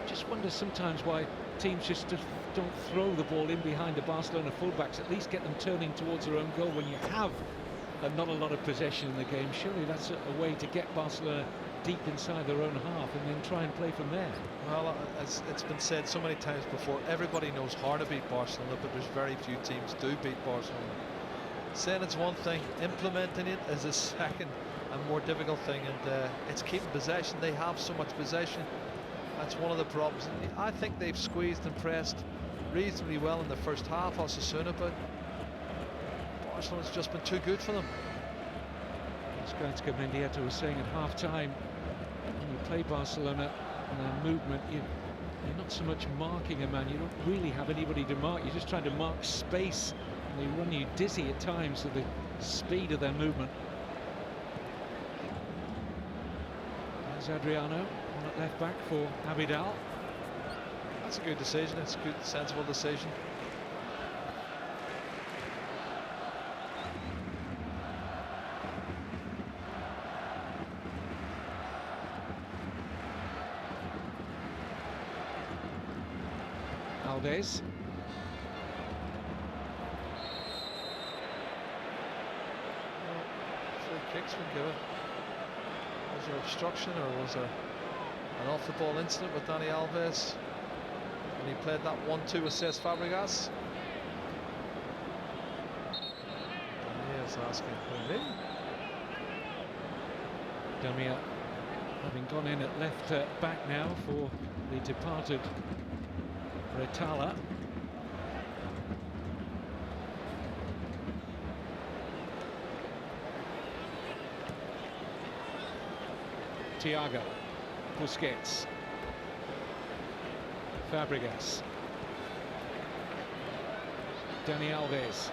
just wonder sometimes why teams just don't throw the ball in behind the Barcelona fullbacks, at least get them turning towards their own goal when you have not a lot of possession in the game. Surely that's a way to get Barcelona deep inside their own half and then try and play from there. Well, as it's been said so many times before, everybody knows how to beat Barcelona, but there's very few teams do beat Barcelona. Saying it's one thing, implementing it is a second and more difficult thing, and it's keeping possession. They have so much possession. That's one of the problems. And I think they've squeezed and pressed reasonably well in the first half, Osasuna, but Barcelona's just been too good for them. As Gatsca Mendieta was saying at half-time, when you play Barcelona and their movement, you're not so much marking a man, you don't really have anybody to mark, you're just trying to mark space, and they run you dizzy at times with the speed of their movement. There's Adriano on at left back for Abidal. That's a good decision, it's a good, sensible decision. Alves. Free kicks been given. Was there obstruction, or was there an off-the-ball incident with Dani Alves when he played that 1-2 assist Fabregas? That's asking for me. Damia having gone in at left back now for the departed Retala. Thiago, Busquets, Fabregas, Dani Alves,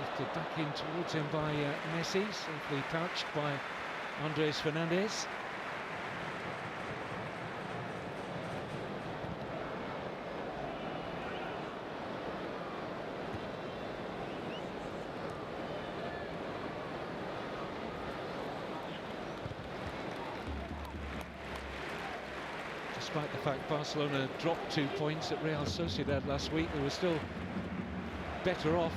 lifted back in towards him by Messi, safely pouched by Andres Fernandez. Despite the fact Barcelona dropped 2 points at Real Sociedad last week, they were still better off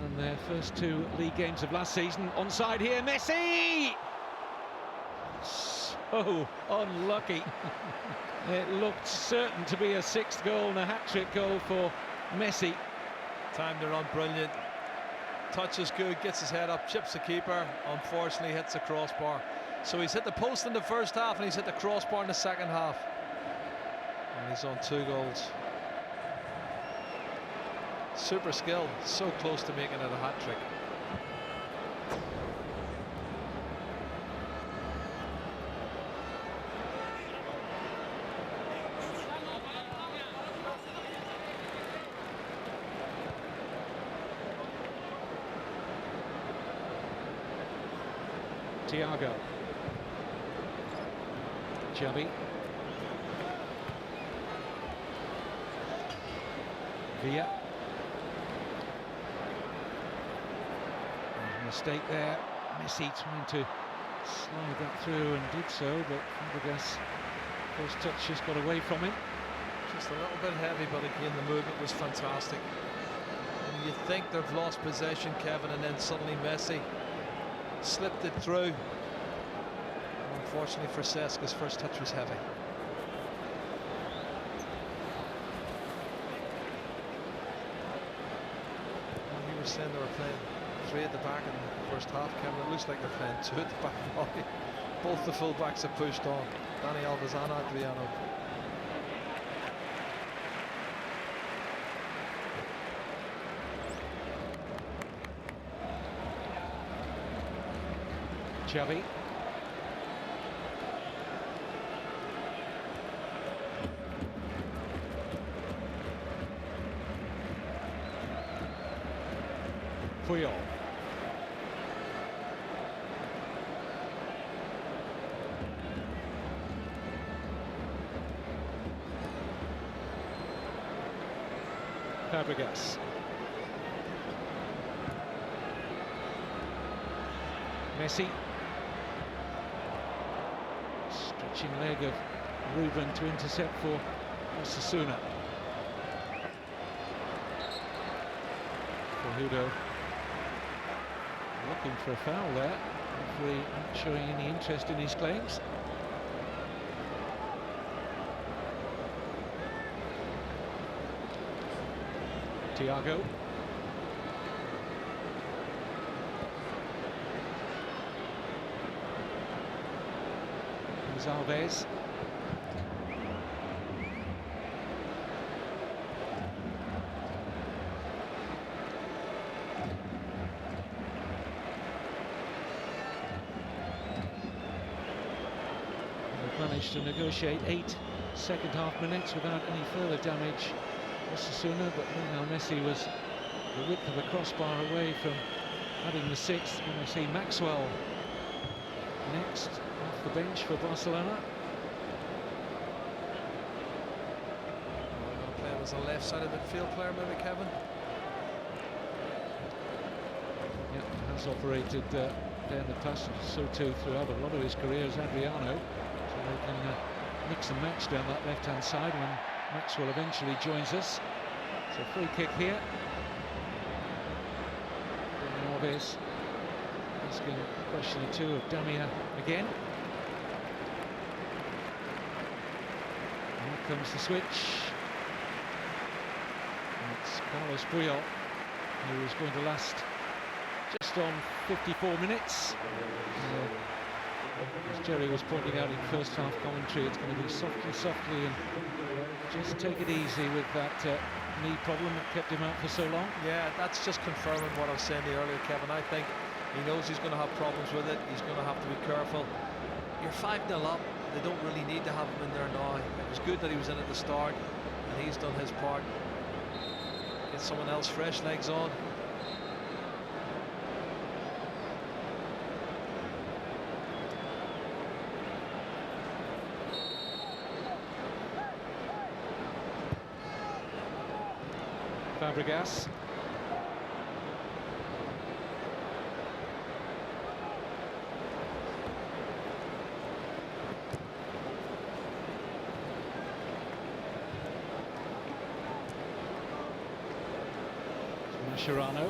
than their first 2 league games of last season. Onside here, Messi! So unlucky. It looked certain to be a 6th goal and a hat-trick goal for Messi. Timed the run brilliant. Touch is good, gets his head up, chips the keeper. Unfortunately hits the crossbar. So he's hit the post in the first half and he's hit the crossbar in the second half. And he's on 2 goals. Super skill, so close to making it a hat-trick. Thiago, Xavi, Villa. Mistake there. Messi trying to slide that through and did so, but Fabregas, first touch just got away from him. Just a little bit heavy, but again the movement was fantastic. And you think they've lost possession, Kevin, and then suddenly Messi slipped it through. Unfortunately for Cesca's first touch was heavy. You were saying they were playing 3 at the back in the first half, Kevin. It looks like they're playing 2 at the back. Both the full-backs have pushed on. Dani Alves and Adriano. Xavi. Puyol. Fabregas. Messi. Stretching leg of Ruben to intercept for Osasuna. Hudo looking for a foul there. Referee not showing any interest in his claims. Thiago. Here's Alves. Managed to negotiate 8 second-half minutes without any further damage. Osasuna, but now Messi was the width of a crossbar away from adding the 6th. When I see Maxwell next off the bench for Barcelona. We're going to play him as a left-sided midfield player, maybe, Kevin. Yeah, has operated there in the past, so too throughout a lot of his career as Adriano. They can mix and match down that left-hand side when Maxwell eventually joins us. So free kick here. Alves asking a question or two of Damia again. And here comes the switch. And it's Carlos Puyol who is going to last just on 54 minutes. As Jerry was pointing out in first half commentary, it's going to be softly and just take it easy with that knee problem that kept him out for so long. Yeah, that's just confirming what I was saying earlier, Kevin. I think he knows he's going to have problems with it. He's going to have to be careful. You're 5-0 up. They don't really need to have him in there now. It was good that he was in at the start, and he's done his part. Get someone else fresh legs on. Fabregas. Mascherano.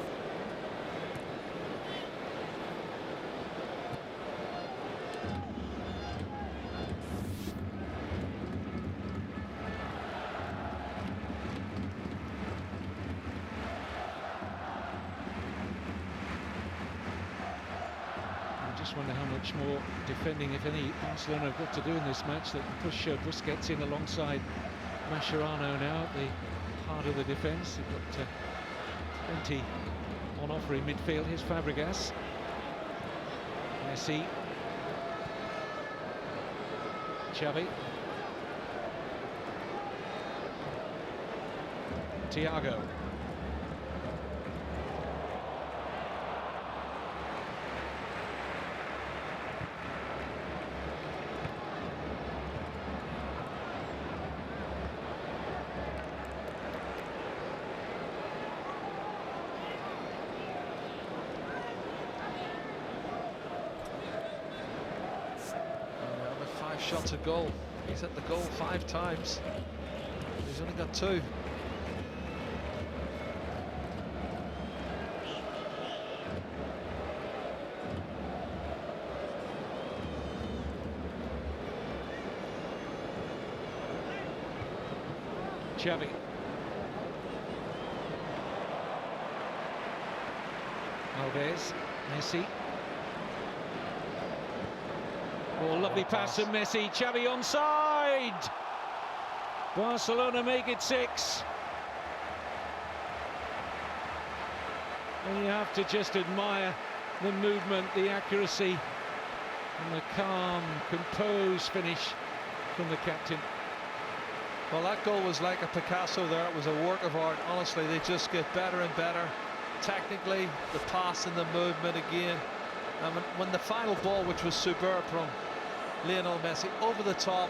I just wonder how much more defending, if any, Barcelona have got to do in this match. They can push Busquets in alongside Mascherano now at the heart of the defence. They've got plenty on offer in midfield. Here's Fabregas. Messi. Xavi. Thiago. Shots a goal. He's hit the goal 5 times. He's only got 2. Xavi. Alves. Messi. Oh, lovely pass from Messi. Xavi onside. Barcelona make it 6. And you have to just admire the movement, the accuracy, and the calm, composed finish from the captain. Well, that goal was like a Picasso there. It was a work of art. Honestly, they just get better and better. Technically, the pass and the movement again. And when the final ball, which was superb from Lionel Messi, over the top,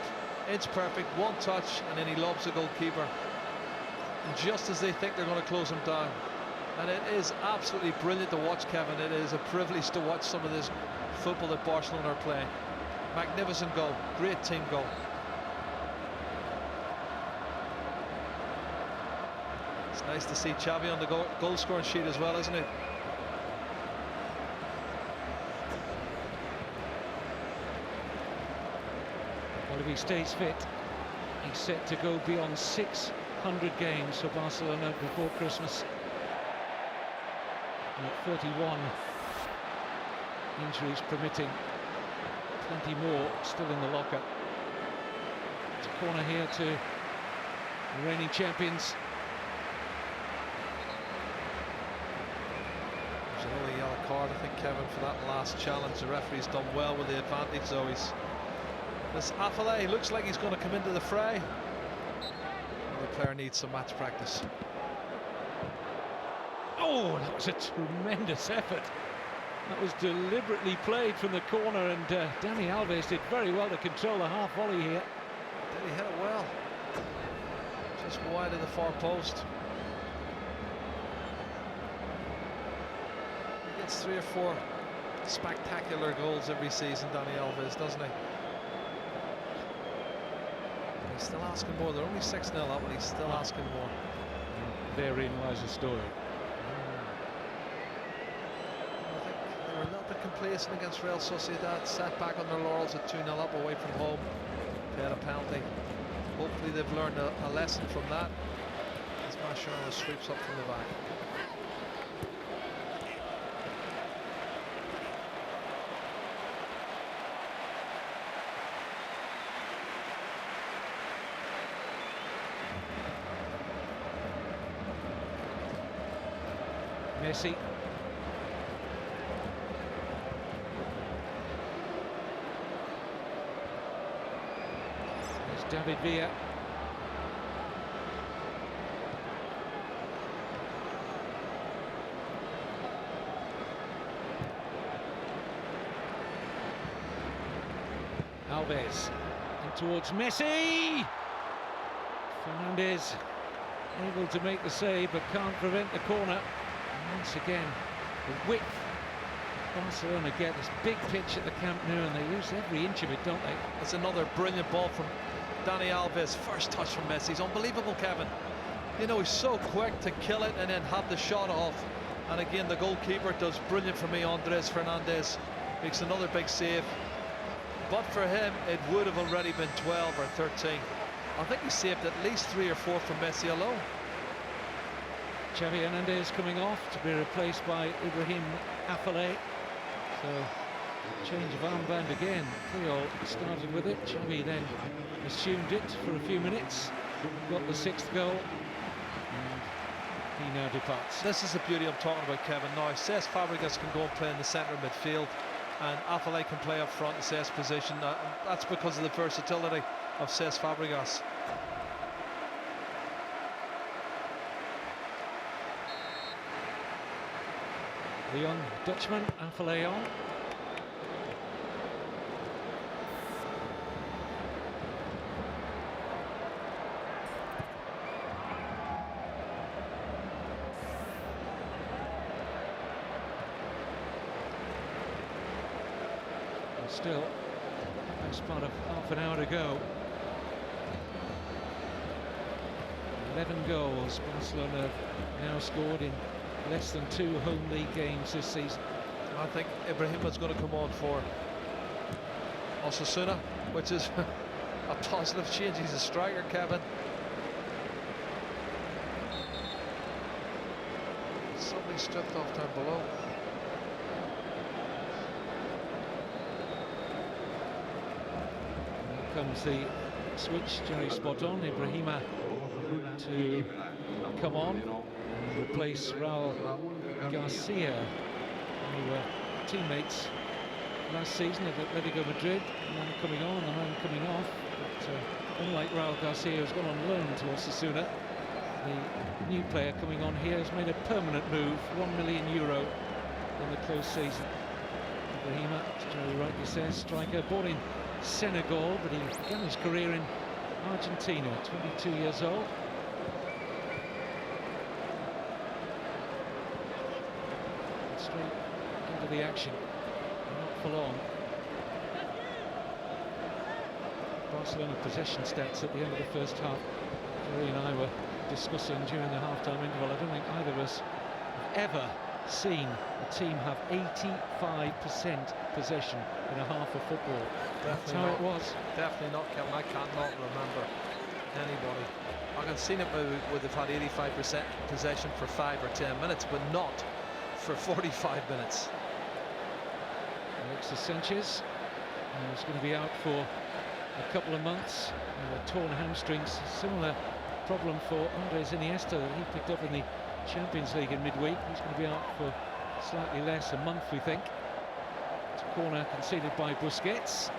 it's perfect, one touch, and then he lobs the goalkeeper. And just as they think they're going to close him down. And it is absolutely brilliant to watch, Kevin. It is a privilege to watch some of this football that Barcelona are playing. Magnificent goal, great team goal. It's nice to see Xavi on the goal scoring sheet as well, isn't it? Well, if he stays fit, he's set to go beyond 600 games for Barcelona before Christmas. And at 31, injuries permitting, plenty more still in the locker. It's a corner here to the reigning champions. There's an early yellow card, I think, Kevin, for that last challenge. The referee's done well with the advantage, though. This Affalay looks like he's going to come into the fray. The player needs some match practice. Oh, that was a tremendous effort. That was deliberately played from the corner, and Dani Alves did very well to control the half volley here. Did he hit it well? Just wide of the far post. He gets 3 or 4 spectacular goals every season, Dani Alves, doesn't he? He's still asking more. They're only 6-0 up, but he's still asking more. Therein lies the story. I think they were a little bit complacent against Real Sociedad, sat back on their laurels at 2-0 up away from home. They had a penalty. Hopefully they've learned a lesson from that. As Mascherano sweeps up from the back. Messi. There's David Villa. Alves and towards Messi. Fernandez able to make the save but can't prevent the corner. And once again, the width Barcelona get, this big pitch at the Camp Nou, and they use every inch of it, don't they? It's another brilliant ball from Dani Alves. First touch from Messi. He's unbelievable, Kevin. You know, he's so quick to kill it and then have the shot off. And again, the goalkeeper does brilliant for me. Andres Fernandez makes another big save. But for him, it would have already been 12 or 13. I think he saved at least 3 or 4 from Messi alone. Xavi Hernandez coming off to be replaced by Ibrahim Afellay. So, change of armband again. Puyol started with it. Xavi then assumed it for a few minutes. Got the 6th goal. And he now departs. This is the beauty I'm talking about, Kevin. Now, Cesc Fabregas can go and play in the centre of midfield, and Afellay can play up front in Cesc position. That's because of the versatility of Cesc Fabregas. The young Dutchman, Afellay on. And still, best part of half an hour to go. 11 goals Barcelona have now scored in less than 2 home league games this season. I think Ibrahima's going to come on for Osasuna, which is a positive change. He's a striker, Kevin. Somebody stripped off down below. Here comes the switch, Jerry spot on. Ibrahima to come on and replace Raul Garcia, who were teammates last season at Atletico Madrid. One coming on and one coming off. But unlike Raul Garcia, who's gone on loan to Osasuna, the new player coming on here has made a permanent move, €1 million in the close season. Ibrahima, as Jerry rightly says, striker, born in Senegal, but he began his career in Argentina, 22 years old. Straight into the action, not for long. Barcelona possession stats at the end of the first half. Jerry and I were discussing during the half-time interval. I don't think either of us have ever seen a team have 85% possession in a half of football. That's how it was. Definitely not, Kevin. I cannot remember anybody. I can see it would have had 85% possession for 5 or 10 minutes, but not for 45 minutes. Alexis Sanchez is going to be out for a couple of months. Torn hamstrings, similar problem for Andres Iniesta that he picked up in the Champions League in midweek. He's going to be out for slightly less, a month, we think. It's a corner conceded by Busquets.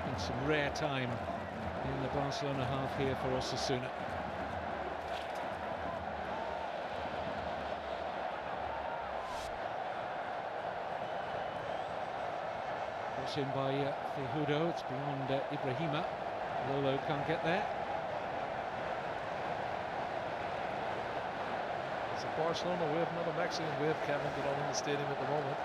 And some rare time in the Barcelona half here for Osasuna. Cross in by Fejudo. It's beyond Ibrahima. Lolo can't get there. It's a Barcelona wave, not a Mexican wave, Kevin, going on in the stadium at the moment.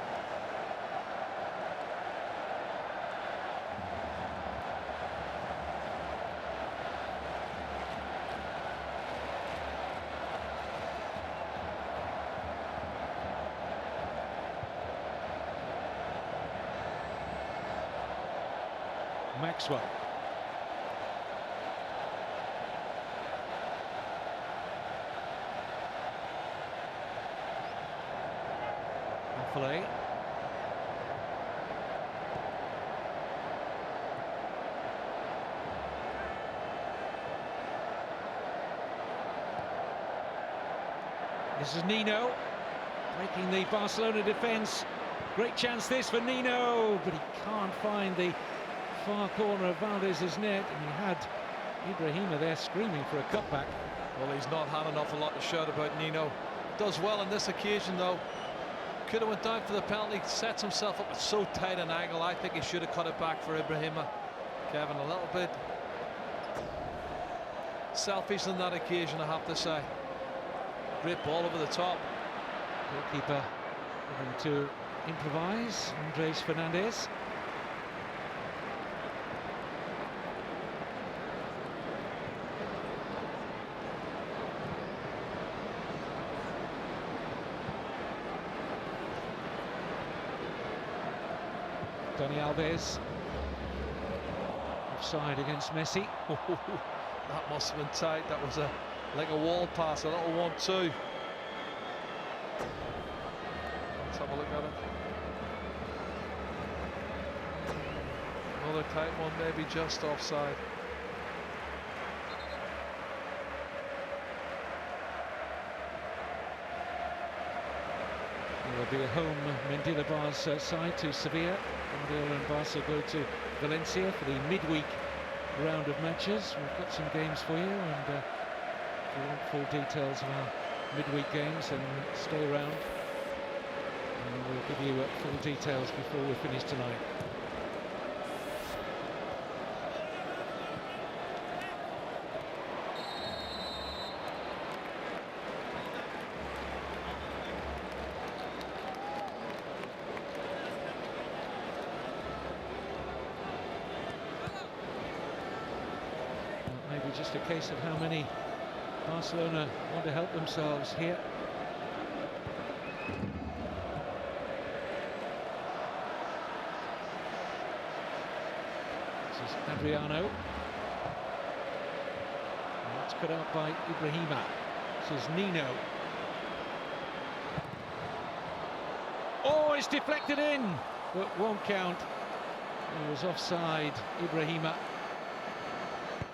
Maxwell. Afellay. This is Nino breaking the Barcelona defence. Great chance this for Nino, but he can't find the far corner of Valdez's net, and he had Ibrahima there screaming for a cutback. Well, he's not had an awful lot to shout about. Nino does well on this occasion, though. Could have went down for the penalty, sets himself up at so tight an angle. I think he should have cut it back for Ibrahima. Kevin, a little bit selfish on that occasion, I have to say. Great ball over the top. Goalkeeper looking to improvise, Andres Fernandez. Dani Alves. Offside against Messi. That must have been tight. That was like a wall pass, a little 1-2. Let's have a look at it. Another tight one, maybe just offside. There'll be a home Mendila Bar's side to Sevilla. Guardiola and Barca go to Valencia for the midweek round of matches. We've got some games for you, and if you want full details of our midweek games, then stay around and we'll give you full details before we finish tonight. Maybe just a case of how many Barcelona want to help themselves here. This is Adriano. And that's cut out by Ibrahima. This is Nino. Oh, it's deflected in, but won't count. It was offside, Ibrahima.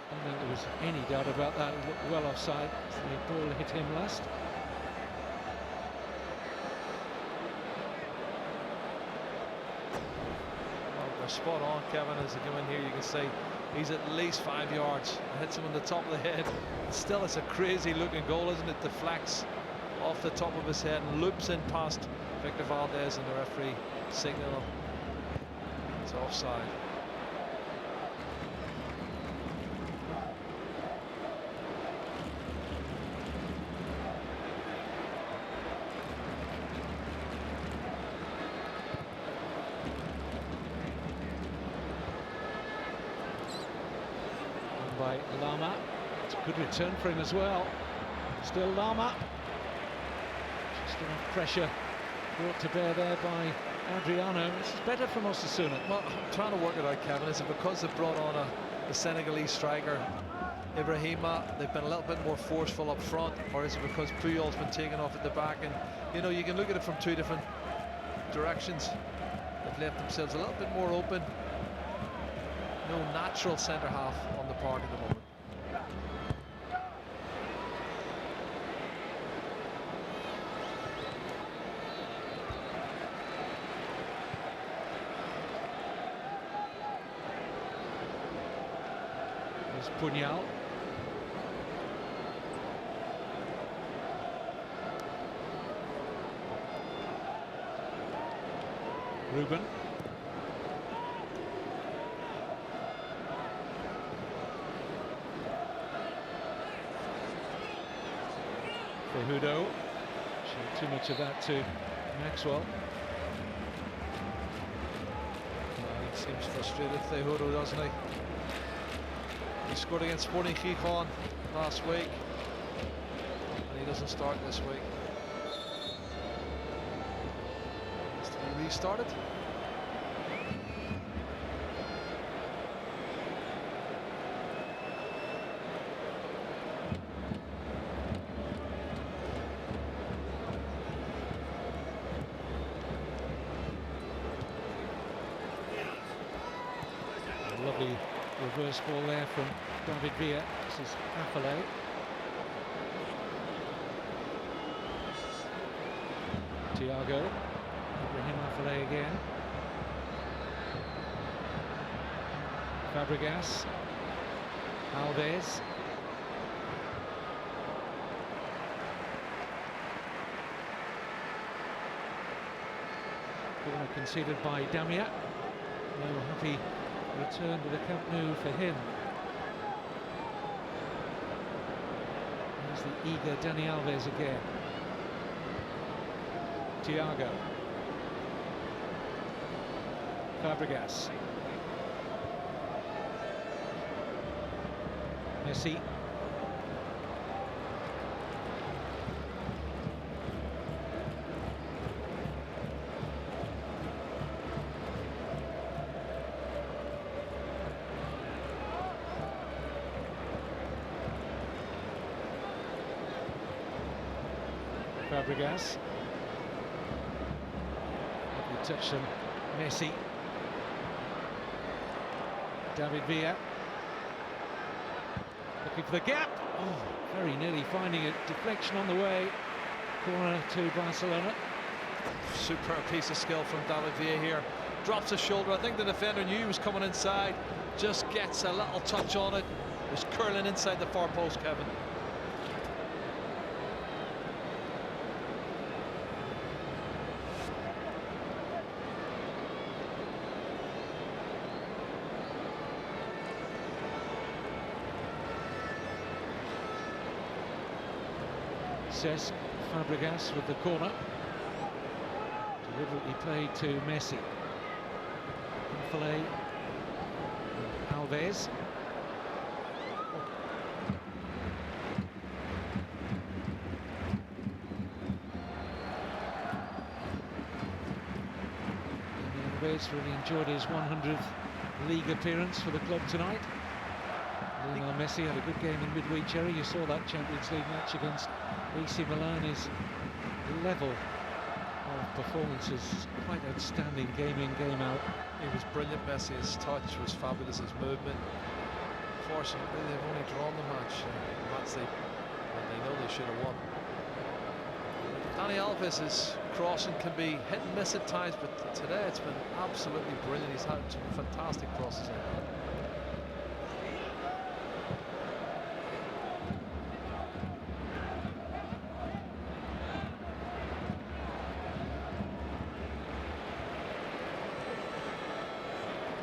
I don't think there was any doubt about that. It looked well offside. The ball hit him last. Well, they're spot on, Kevin. As they come in here, you can see he's at least 5 yards. It hits him on the top of the head. Still, it's a crazy looking goal, isn't it? Deflects off the top of his head and loops in past Victor Valdez, and the referee signal it's offside. By Lama. It's a good return for him as well. Still Lama. Just enough pressure brought to bear there by Adriano. This is better from Osasuna. Well, I'm trying to work it out, Kevin. Is it because they've brought on the Senegalese striker Ibrahima, they've been a little bit more forceful up front, or is it because Puyol's been taken off at the back? And you know, you can look at it from two different directions. They've left themselves a little bit more open. No natural centre half on the park at the moment. There's Punyal. Ruben. Hudo. Showed too much of that to Maxwell. He seems frustrated, Hudo, doesn't he? He scored against Sporting Gijón last week, and he doesn't start this week. Has to be restarted. Lovely reverse ball there from David Villa. This is Affalay. Thiago. Ibrahim again. Fabregas. Alves. Corner conceded by Damia. No happy return to the Camp Nou for him. There's the eager Dani Alves again. Thiago. Fabregas. Messi. Fabregas. Lovely touch from Messi. David Villa. Looking for the gap. Oh, very nearly finding a deflection on the way. Corner to Barcelona. Superb piece of skill from David Villa here. Drops his shoulder. I think the defender knew he was coming inside. Just gets a little touch on it. It's curling inside the far post, Kevin. Cesc Fabregas with the corner. Deliberately played to Messi. Fairplay. Alves. Alves really enjoyed his 100th league appearance for the club tonight. Lionel Messi had a good game in midweek, Jerry. You saw that Champions League match against AC Milan. His level of performance is quite outstanding, game in, game out. He was brilliant, Messi. His touch was fabulous, his movement. Fortunately, they've only drawn the match. They know they should have won. Dani Alves' crossing can be hit and miss at times, but today it's been absolutely brilliant. He's had some fantastic crosses in.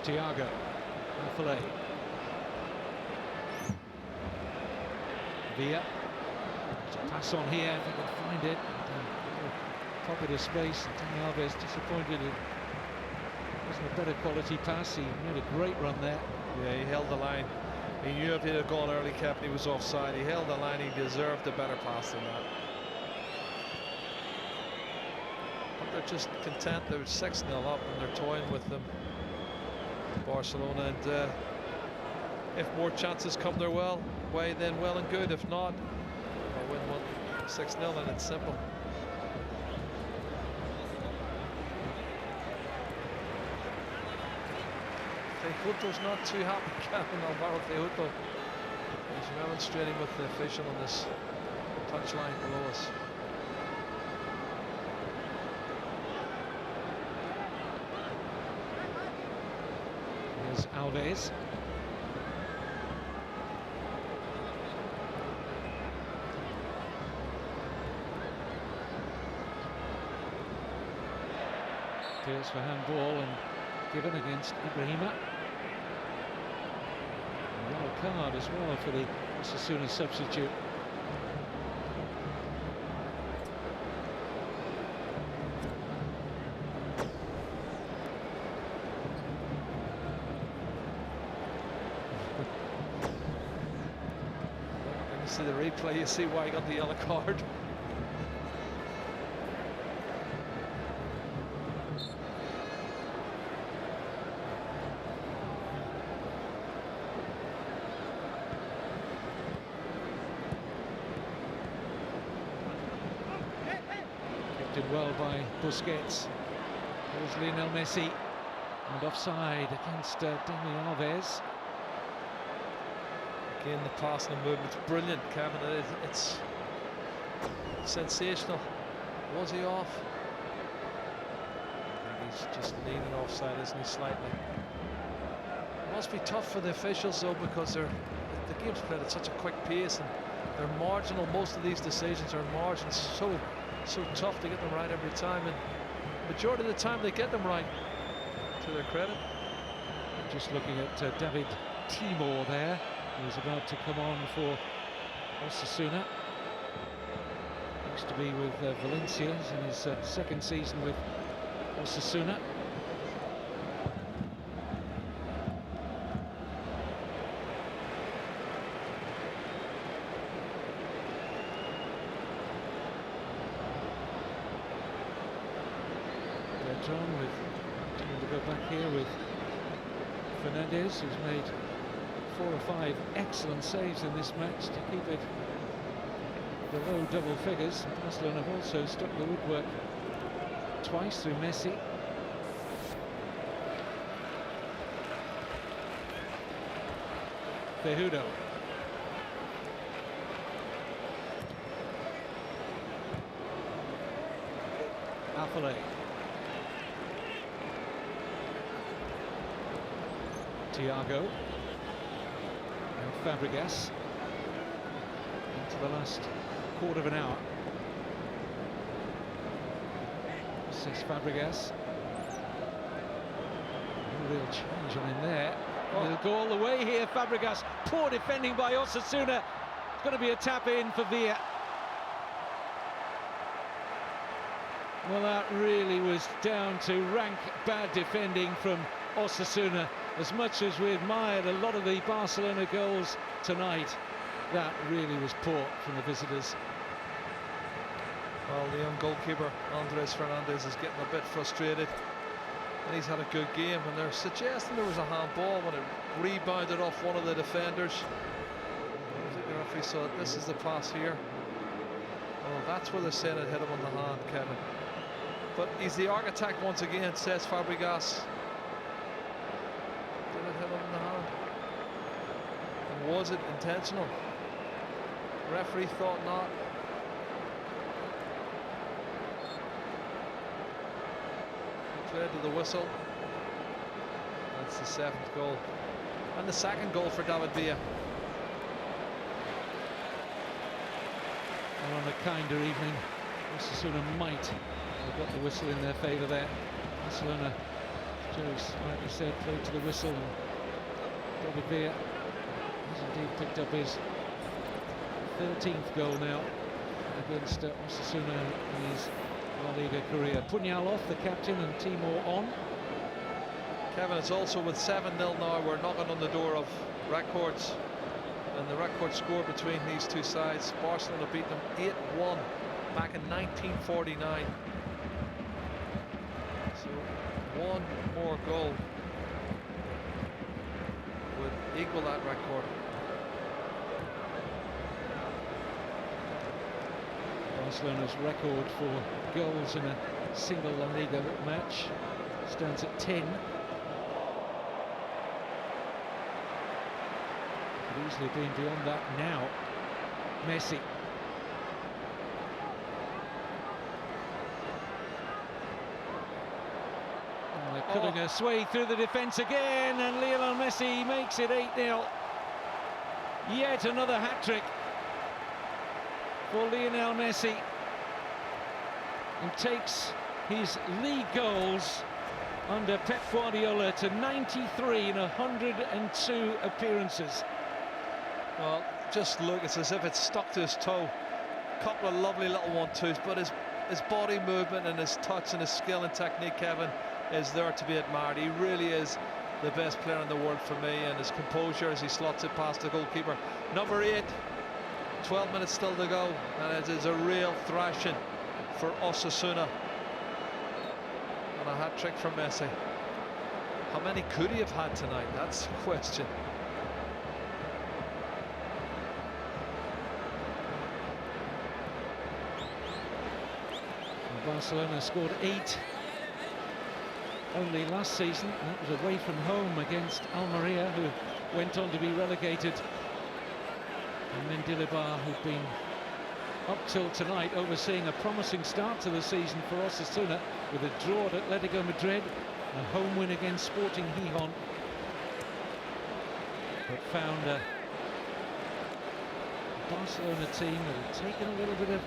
Thiago. Fairplay. Villa. Pass on here if he can find it. Top of the space. Dani Alves disappointed. It wasn't a better quality pass. He made a great run there. Yeah, he held the line. He knew if he'd have gone early, Captain, he was offside. He held the line. He deserved a better pass than that. But they're just content. They're 6-0 up and they're toying with them. Barcelona, and if more chances come their way, then well and good. If not, they'll win 6-0, and it's simple. Fejuto's not too happy, Kevin. Alvaro Fejuto. He's remonstrating with the official on this touchline below us. Alves. Appeals for handball and given against Ibrahima. A yellow card as well for the Osasuna substitute. See the replay, you see why he got the yellow card. Kept it well by Busquets. There's Lionel Messi. And offside against Dani Alves. Again, the passing and movement's brilliant, Kevin. It's sensational. Was he off? He's just leaning offside, isn't he, slightly? It must be tough for the officials, though, because the game's played at such a quick pace, and they're marginal. Most of these decisions are margins, so tough to get them right every time, and majority of the time they get them right, to their credit. Just looking at David Timor there, who's about to come on for Osasuna. Used to be with Valencia. He's in his second season with Osasuna. Bertrand with trying to go back here with Fernandez, who's made 4 or 5 excellent saves in this match to keep it below double figures. Barcelona have also struck the woodwork twice through Messi. Cejudo. Affalay. Thiago. And Fabregas. Into the last quarter of an hour. Says Fabregas. No real change on him there. Oh. He'll go all the way here, Fabregas. Poor defending by Osasuna. It's going to be a tap in for Villa. Well, that really was down to rank bad defending from Osasuna. As much as we admired a lot of the Barcelona goals tonight, that really was poor from the visitors. Well, the young goalkeeper, Andres Fernandez, is getting a bit frustrated. And he's had a good game, and they're suggesting there was a handball when it rebounded off one of the defenders. I think the referee saw it. This is the pass here. Oh, that's where they're saying it hit him on the hand, Kevin. But he's the architect once again, says Fabregas. Did it hit him on the hand? And was it intentional? The referee thought not. Played to the whistle. That's the 7th goal. And the 2nd goal for David Villa. And on a kinder evening, Osasuna might have got the whistle in their favour there. Barcelona, as Jerry rightly said, played to the whistle. And David Villa has indeed picked up his 13th goal now against Osasuna in his La Liga career. Puñal off, the captain, and Timor on. Kevin, it's also with 7-0 now. We're knocking on the door of records, and the record score between these two sides. Barcelona beat them 8-1 back in 1949. So one more goal would equal that record. Barcelona's record for goals in a single La Liga match stands at 10. Could easily be beyond that now. Messi. Oh, they're cutting a sway through the defence again, and Lionel Messi makes it 8-0. Yet another hat-trick for Lionel Messi, and takes his league goals under Pep Guardiola to 93 in 102 appearances. Well, just look, it's as if it's stuck to his toe. Couple of lovely little 1-2s, but his body movement and his touch and his skill and technique, Kevin, is there to be admired. He really is the best player in the world for me, and his composure as he slots it past the goalkeeper. Number 8. 12 minutes still to go, and it is a real thrashing for Osasuna. And a hat-trick from Messi. How many could he have had tonight? That's the question. And Barcelona scored 8 only last season. That was away from home against Almeria, who went on to be relegated. And Mendilibar, who'd been up till tonight, overseeing a promising start to the season for Osasuna with a draw at Atletico Madrid, a home win against Sporting Gijón, but found a Barcelona team that had taken a little bit of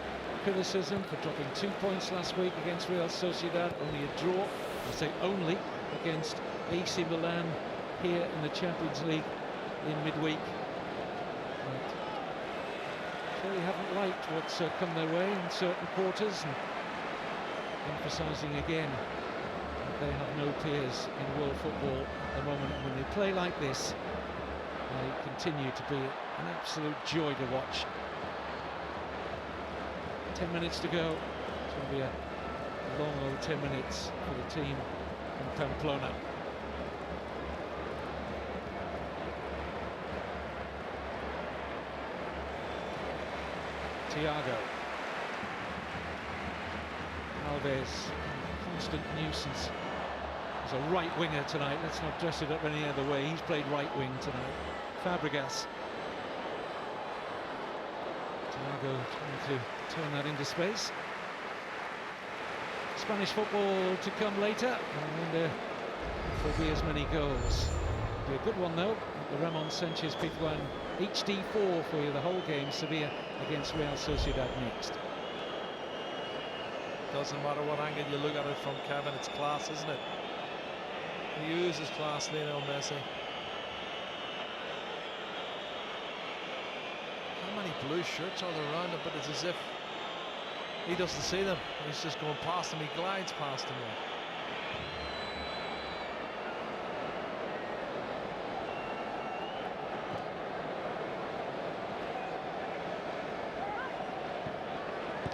criticism for dropping 2 points last week against Real Sociedad, only a draw, I say only, against AC Milan here in the Champions League in midweek. They haven't liked what's come their way in certain quarters, and emphasising again that they have no peers in world football at the moment. And when they play like this, they continue to be an absolute joy to watch. 10 minutes to go. It's going to be a long old 10 minutes for the team in Pamplona. Thiago. Alves, constant nuisance. He's a right winger tonight. Let's not dress it up any other way. He's played right wing tonight. Fabregas. Thiago trying to turn that into space. Spanish football to come later. I wonder if there'll be as many goals. It'll be a good one though. The Ramon Sanchez Pizjuan HD4 for you the whole game. Sevilla against Real Sociedad next. Doesn't matter what angle you look at it from, Kevin, it's class, isn't it? He uses class, Lionel Messi. How many blue shirts are there around him? But it's as if he doesn't see them. He's just going past them. He glides past them.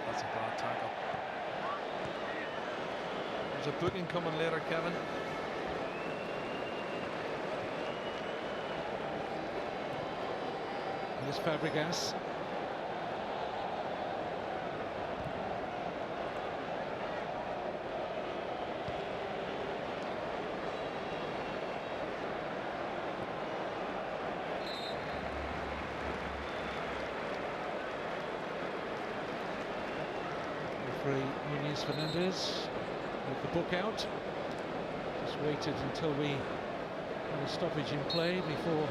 That's a bad tackle. There's a booking coming later, Kevin. Here's Fabregas. Referee Nunez Fernandez with the book out. Just waited until we had a stoppage in play before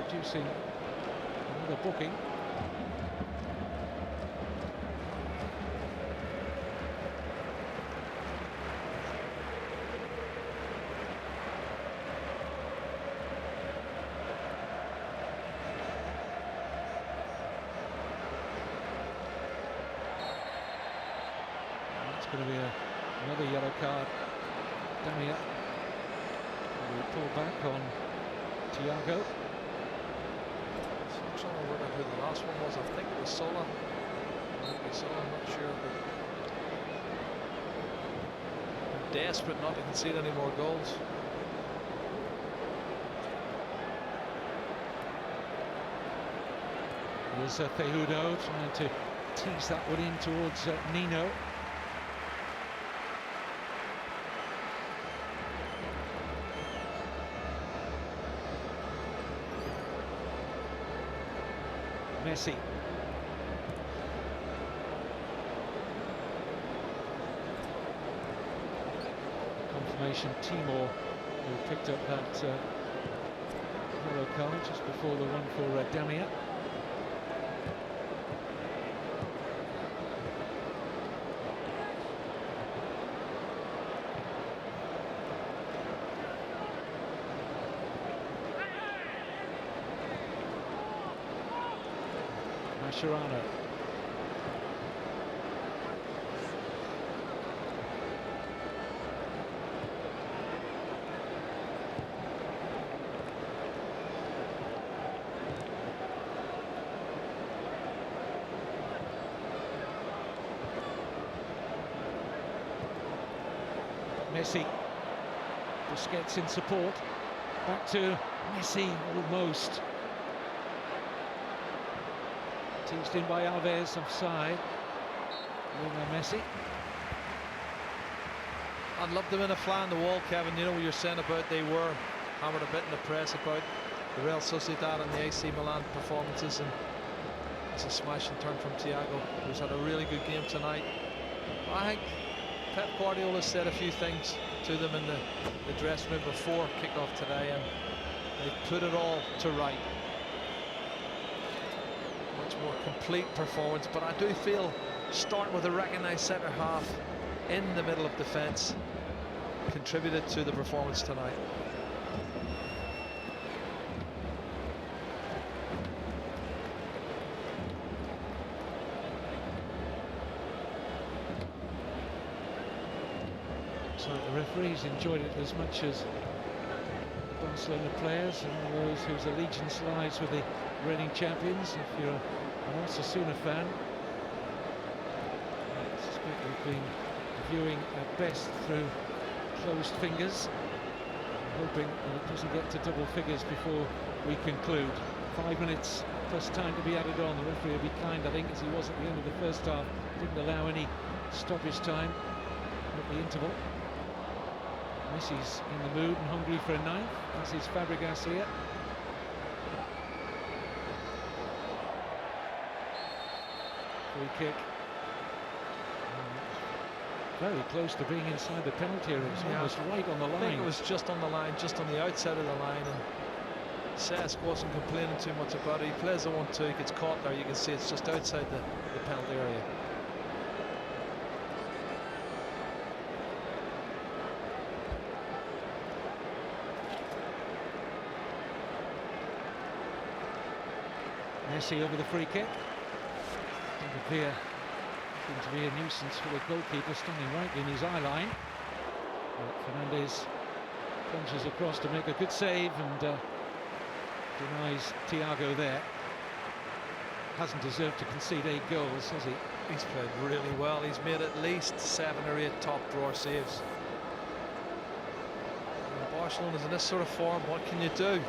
producing another booking. It's going to be another yellow card. Damia. We pull back on Thiago. I'm trying to work out who the last one was. I think it was Sola. I think it's Sola, I'm not sure. But I'm desperate not to concede any more goals. Here's Cejudo trying to tease that one in towards Nino. Messi. Confirmation Timor, who picked up that yellow card just before the one for Damia. Mascherano. Messi. Busquets in support. Back to Messi almost. Teased in by Alves, offside. Messi. I'd love them in a fly on the wall, Kevin. You know what you're saying about they were hammered a bit in the press about the Real Sociedad and the AC Milan performances, and It's a smash and turn from Thiago, who's had a really good game tonight. I think Pep Guardiola said a few things to them in the dressing room before kickoff today, and they put it all to right. Much more complete performance, but I do feel starting with a recognised centre half in the middle of defence contributed to the performance tonight. So the referees enjoyed it as much as the Barcelona players and all those whose allegiance lies with the reigning champions. If you're an Osasuna fan, I suspect you've been viewing at best through closed fingers, hoping that it doesn't get to double figures before we conclude. 5 minutes plus time to be added on. The referee will be kind, I think, as he was at the end of the first half. Didn't allow any stoppage time at the interval. Messi's in the mood and hungry for a ninth, as is Fabregas here. Free kick. Very close to being inside the penalty area. It was almost right on the line. I think it was just on the line, just on the outside of the line, and Cesc wasn't complaining too much about it. He plays a 1-2, he gets caught there. You can see it's just outside the penalty area. Messi over the free kick. Veer seems to be a nuisance for the goalkeeper, standing right in his eye line. Fernandez plunges across to make a good save and denies Thiago there. Hasn't deserved to concede 8 goals, has he? He's played really well. He's made at least 7 or 8 top drawer saves. When Barcelona's in this sort of form, what can you do?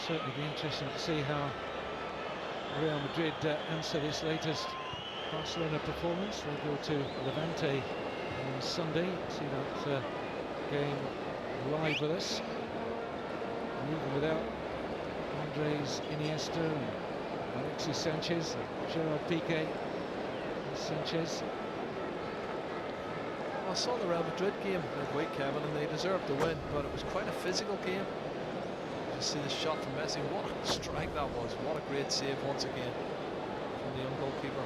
Certainly be interesting to see how Real Madrid answer this latest Barcelona performance. They go to Levante on Sunday. See that game live with us. And even without Andres Iniesta and Alexis Sanchez, Gerard Piqué, and Sanchez. I saw the Real Madrid game midweek, Kevin, and they deserved the win, but it was quite a physical game. See the shot from Messi. What a strike that was. What a great save once again from the young goalkeeper.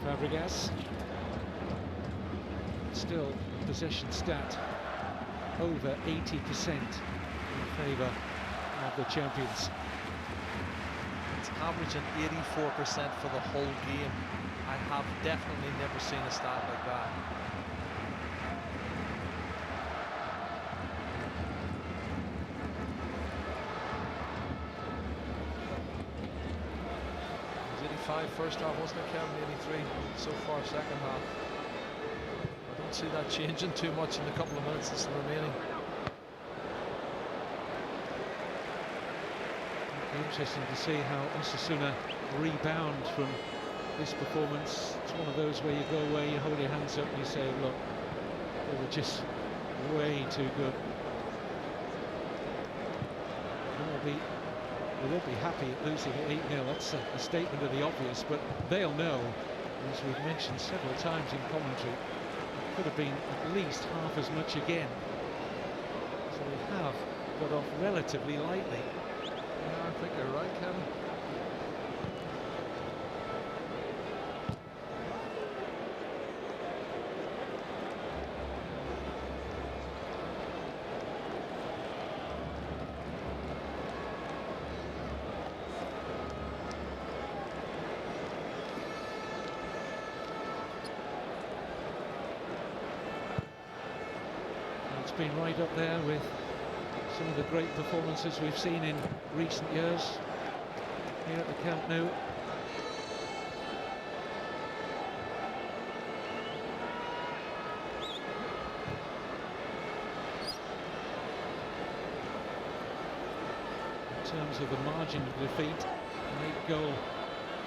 Fabregas. Still possession stat over 80% in favour of the champions. It's averaging 84% for the whole game. I have definitely never seen a stat like that. It was 85 first half, wasn't it, Kevin? 83 so far second half. I don't see that changing too much in the couple of minutes that's remaining. Interesting to see how Osasuna rebound from this performance. It's one of those where you go away, you hold your hands up and you say, look, they were just way too good. They won't be happy at losing at 8-0. That's a statement of the obvious, but they'll know, as we've mentioned several times in commentary, it could have been at least half as much again. So they have got off relatively lightly. Yeah, I think you're right, Kevin. been right up there with some of the great performances we've seen in recent years here at the Camp Nou. In terms of the margin of defeat, an 8-goal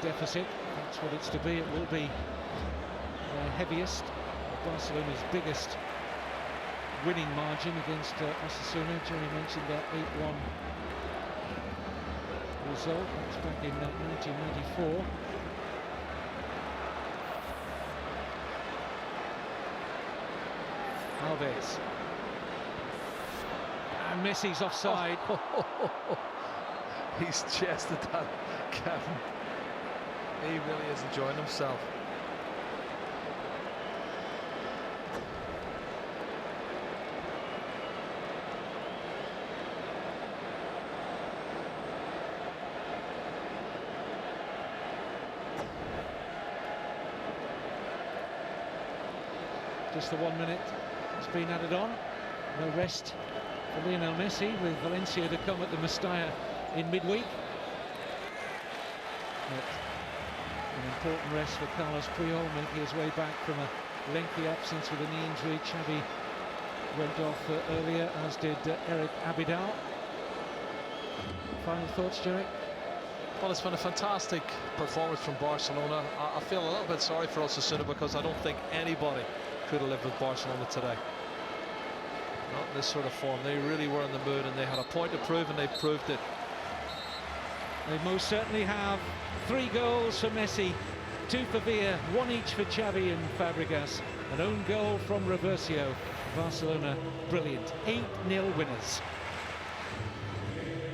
deficit, that's what it's to be. It will be their heaviest, Barcelona's biggest winning margin against Osasuna. Jerry mentioned that 8-1 result. That's back in 1994. Alves. And Messi's offside. He's chested that, Kevin. He really is enjoying himself. Just the 1 minute has been added on. No rest for Lionel Messi, with Valencia to come at the Mestalla in midweek. But an important rest for Carlos Puyol, making his way back from a lengthy absence with a knee injury. Xavi went off earlier, as did Eric Abidal. Final thoughts, Jerry? Well, it's been a fantastic performance from Barcelona. I feel a little bit sorry for Osasuna, because I don't think anybody could have lived with Barcelona today. Not in this sort of form. They really were in the mood, and they had a point to prove, and they proved it. They most certainly have. 3 goals for Messi, 2 for Villa, 1 each for Xavi and Fabregas. An own goal from Reversio. Barcelona, brilliant. 8-0 winners.